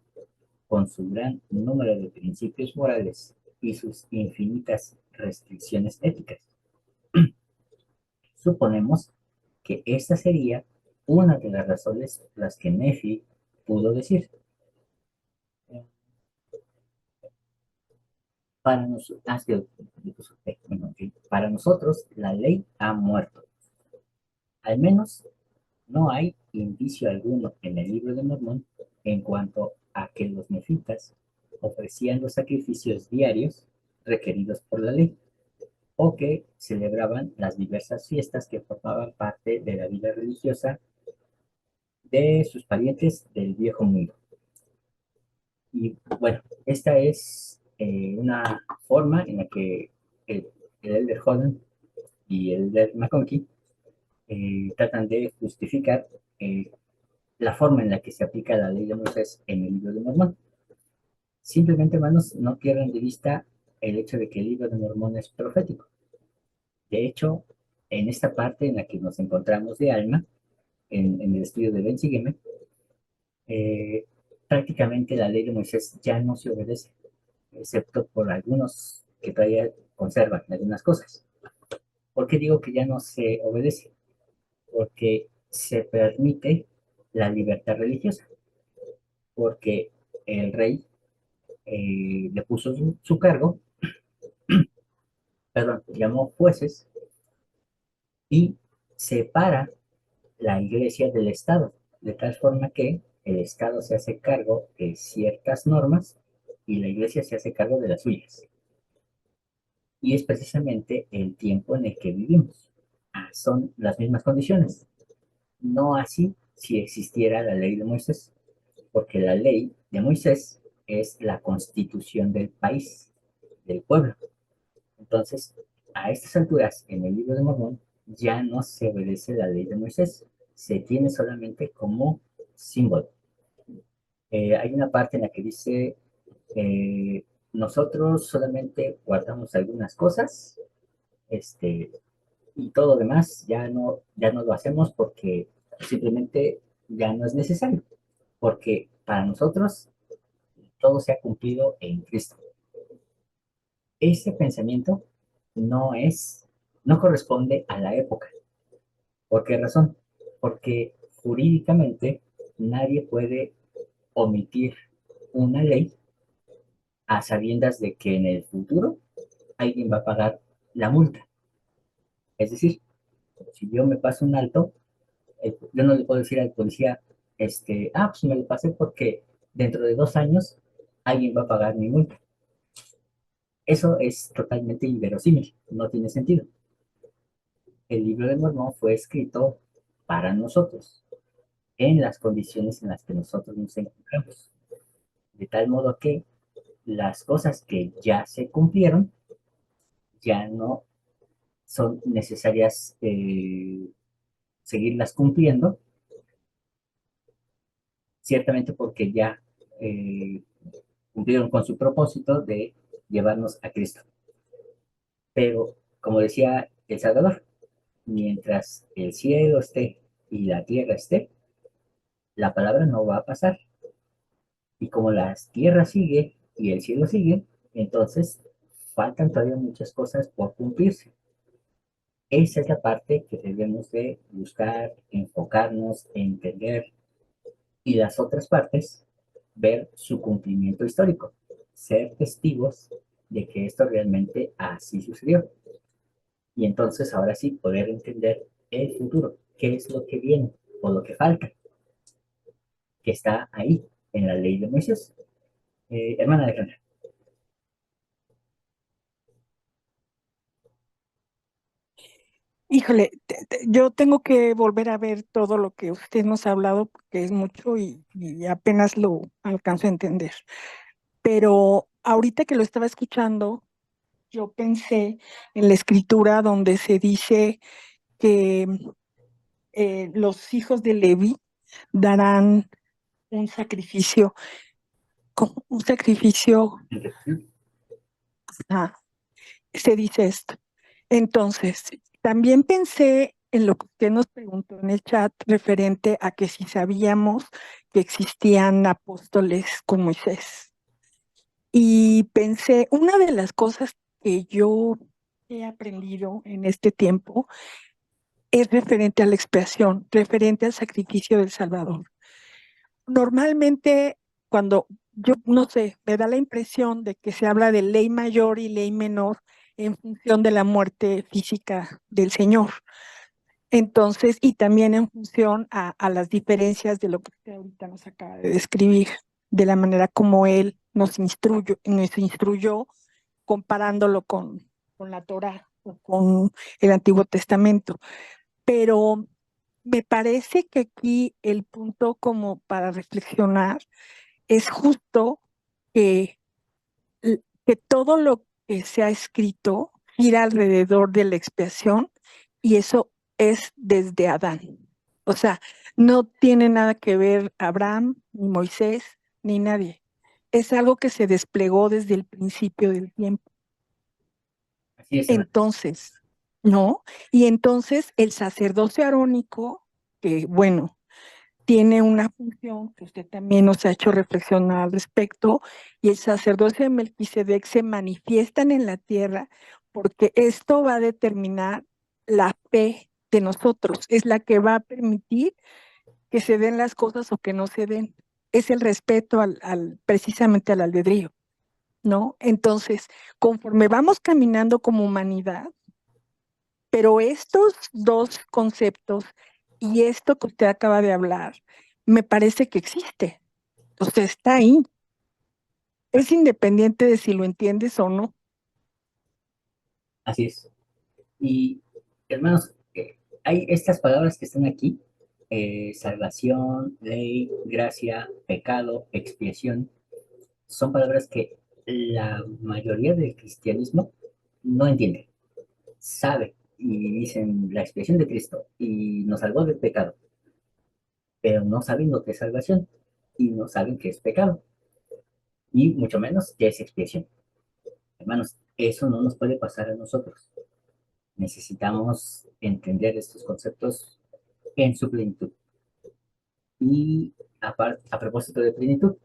A: con su gran número de principios morales y sus infinitas restricciones éticas. Suponemos que esta sería una de las razones por las que Nefi pudo decir: para nosotros la ley ha muerto. Al menos no hay indicio alguno en el Libro de Mormón en cuanto a que los nefitas ofrecían los sacrificios diarios requeridos por la ley, o que celebraban las diversas fiestas que formaban parte de la vida religiosa de sus parientes del viejo mundo. Y bueno, esta es una forma en la que el elder Holland y el elder McConkie tratan de justificar la forma en la que se aplica la ley de Moisés en el Libro de Mormón. Simplemente, hermanos, no pierdan de vista el hecho de que el Libro de Mormón es profético. De hecho, en esta parte en la que nos encontramos de Alma, en el estudio de Ben Sígueme, prácticamente la ley de Moisés ya no se obedece, excepto por algunos que todavía conservan algunas cosas. ¿Por qué digo que ya no se obedece? Porque se permite la libertad religiosa, porque el rey le puso su cargo, perdón, llamó jueces y separa la iglesia del Estado, de tal forma que el Estado se hace cargo de ciertas normas y la iglesia se hace cargo de las suyas. Y es precisamente el tiempo en el que vivimos. Son las mismas condiciones. No así si existiera la ley de Moisés, porque la ley de Moisés es la constitución del país, del pueblo. Entonces, a estas alturas, en el Libro de Mormón, ya no se obedece la ley de Moisés, se tiene solamente como símbolo. Hay una parte en la que dice, nosotros solamente guardamos algunas cosas, y todo lo demás ya no lo hacemos porque simplemente ya no es necesario, porque para nosotros todo se ha cumplido en Cristo. Ese pensamiento no corresponde a la época. ¿Por qué razón? Porque jurídicamente nadie puede omitir una ley a sabiendas de que en el futuro alguien va a pagar la multa. Es decir, si yo me paso un alto, yo no le puedo decir al policía, pues me lo pasé porque dentro de 2 años alguien va a pagar mi multa. Eso es totalmente inverosímil, no tiene sentido. El Libro de Mormón fue escrito para nosotros, en las condiciones en las que nosotros nos encontramos. De tal modo que las cosas que ya se cumplieron ya no son necesarias seguirlas cumpliendo, ciertamente porque ya eh, cumplieron con su propósito de llevarnos a Cristo. Pero, como decía El Salvador, mientras el cielo esté y la tierra esté, la palabra no va a pasar. Y como la tierra sigue y el cielo sigue, entonces faltan todavía muchas cosas por cumplirse. Esa es la parte que debemos de buscar, enfocarnos, entender, y las otras partes, ver su cumplimiento histórico, ser testigos de que esto realmente así sucedió. Y entonces ahora sí poder entender el futuro, qué es lo que viene o lo que falta, que está ahí en la ley de Moisés. Hermana Alejandra.
D: Híjole, yo tengo que volver a ver todo lo que usted nos ha hablado porque es mucho y apenas lo alcanzo a entender. Pero ahorita que lo estaba escuchando, yo pensé en la escritura donde se dice que los hijos de Levi darán un sacrificio, un sacrificio, ah, se dice esto. Entonces, también pensé en lo que usted nos preguntó en el chat referente a que si sabíamos que existían apóstoles con Moisés. Y pensé, una de las cosas que yo he aprendido en este tiempo es referente a la expiación, referente al sacrificio del Salvador. Normalmente, cuando yo, no sé, me da la impresión de que se habla de ley mayor y ley menor en función de la muerte física del Señor. Entonces, y también en función a las diferencias de lo que usted ahorita nos acaba de describir, de la manera como Él nos instruyó comparándolo con la Torá o con el Antiguo Testamento. Pero me parece que aquí el punto como para reflexionar es justo que, que todo lo que se ha escrito gira alrededor de la expiación y eso es desde Adán. O sea, no tiene nada que ver Abraham, ni Moisés, ni nadie. Es algo que se desplegó desde el principio del tiempo.
A: Así es, hermano.
D: Entonces, ¿no? Y entonces el sacerdocio arónico, que bueno, tiene una función que usted también nos ha hecho reflexionar al respecto, y el sacerdocio de Melquisedec se manifiestan en la tierra porque esto va a determinar la fe de nosotros, es la que va a permitir que se den las cosas o que no se den. Es el respeto precisamente al albedrío, ¿no? Entonces, conforme vamos caminando como humanidad, pero estos dos conceptos y esto que usted acaba de hablar, me parece que existe. O sea, está ahí. Es independiente de si lo entiendes o no.
A: Así es. Y, hermanos, hay estas palabras que están aquí, salvación, ley, gracia, pecado, expiación, son palabras que la mayoría del cristianismo no entiende, sabe, y dicen la expiación de Cristo y nos salvó del pecado, pero no saben lo que es salvación y no saben qué es pecado, y mucho menos qué es expiación. Hermanos, eso no nos puede pasar a nosotros. Necesitamos entender estos conceptos en su plenitud. Y a propósito de plenitud,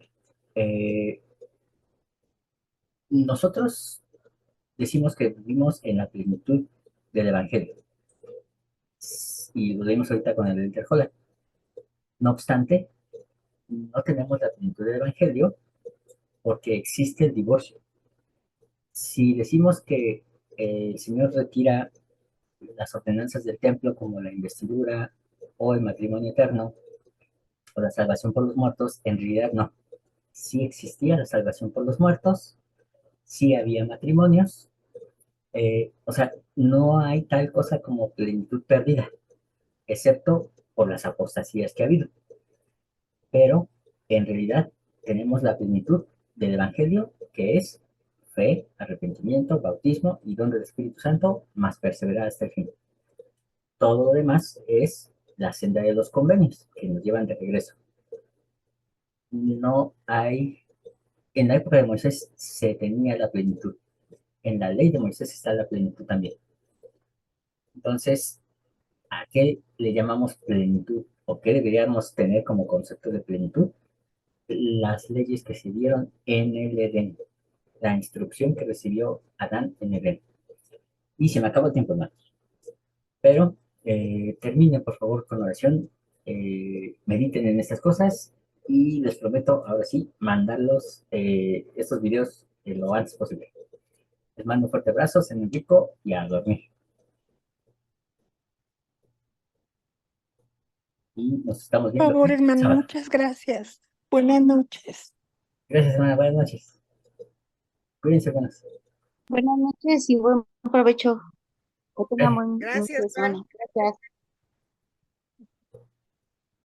A: eh, nosotros decimos que vivimos en la plenitud del Evangelio. Y lo leímos ahorita con el Elder Holland. No obstante, no tenemos la plenitud del Evangelio porque existe el divorcio. Si decimos que el Señor retira las ordenanzas del templo como la investidura o el matrimonio eterno o la salvación por los muertos, en realidad no. Sí existía la salvación por los muertos, sí había matrimonios, o sea, no hay tal cosa como plenitud perdida, excepto por las apostasías que ha habido. Pero en realidad tenemos la plenitud del Evangelio, que es fe, arrepentimiento, bautismo y don del Espíritu Santo, más perseverar hasta el fin. Todo lo demás es la senda de los convenios que nos llevan de regreso. No hay, en la época de Moisés se tenía la plenitud. En la ley de Moisés está la plenitud también. Entonces, ¿a qué le llamamos plenitud? ¿O qué deberíamos tener como concepto de plenitud? Las leyes que se dieron en el Edén, la instrucción que recibió Adán en Edén. Y se me acaba el tiempo, hermanos. Pero terminen, por favor, con oración. Mediten en estas cosas y les prometo, ahora sí, mandarlos estos videos lo antes posible. Les mando un fuerte abrazo, se me rico y a dormir. Y nos estamos
D: Por
A: viendo
D: favor,
A: el
D: hermano,
A: sábado.
D: muchas gracias. Buenas noches.
A: Gracias, hermana. Buenas noches. Cuídense, buenas.
E: Buenas noches y buen provecho. Que tengan
A: Gracias.
E: buen inicio de
F: Gracias, Juan.
E: semana. Gracias.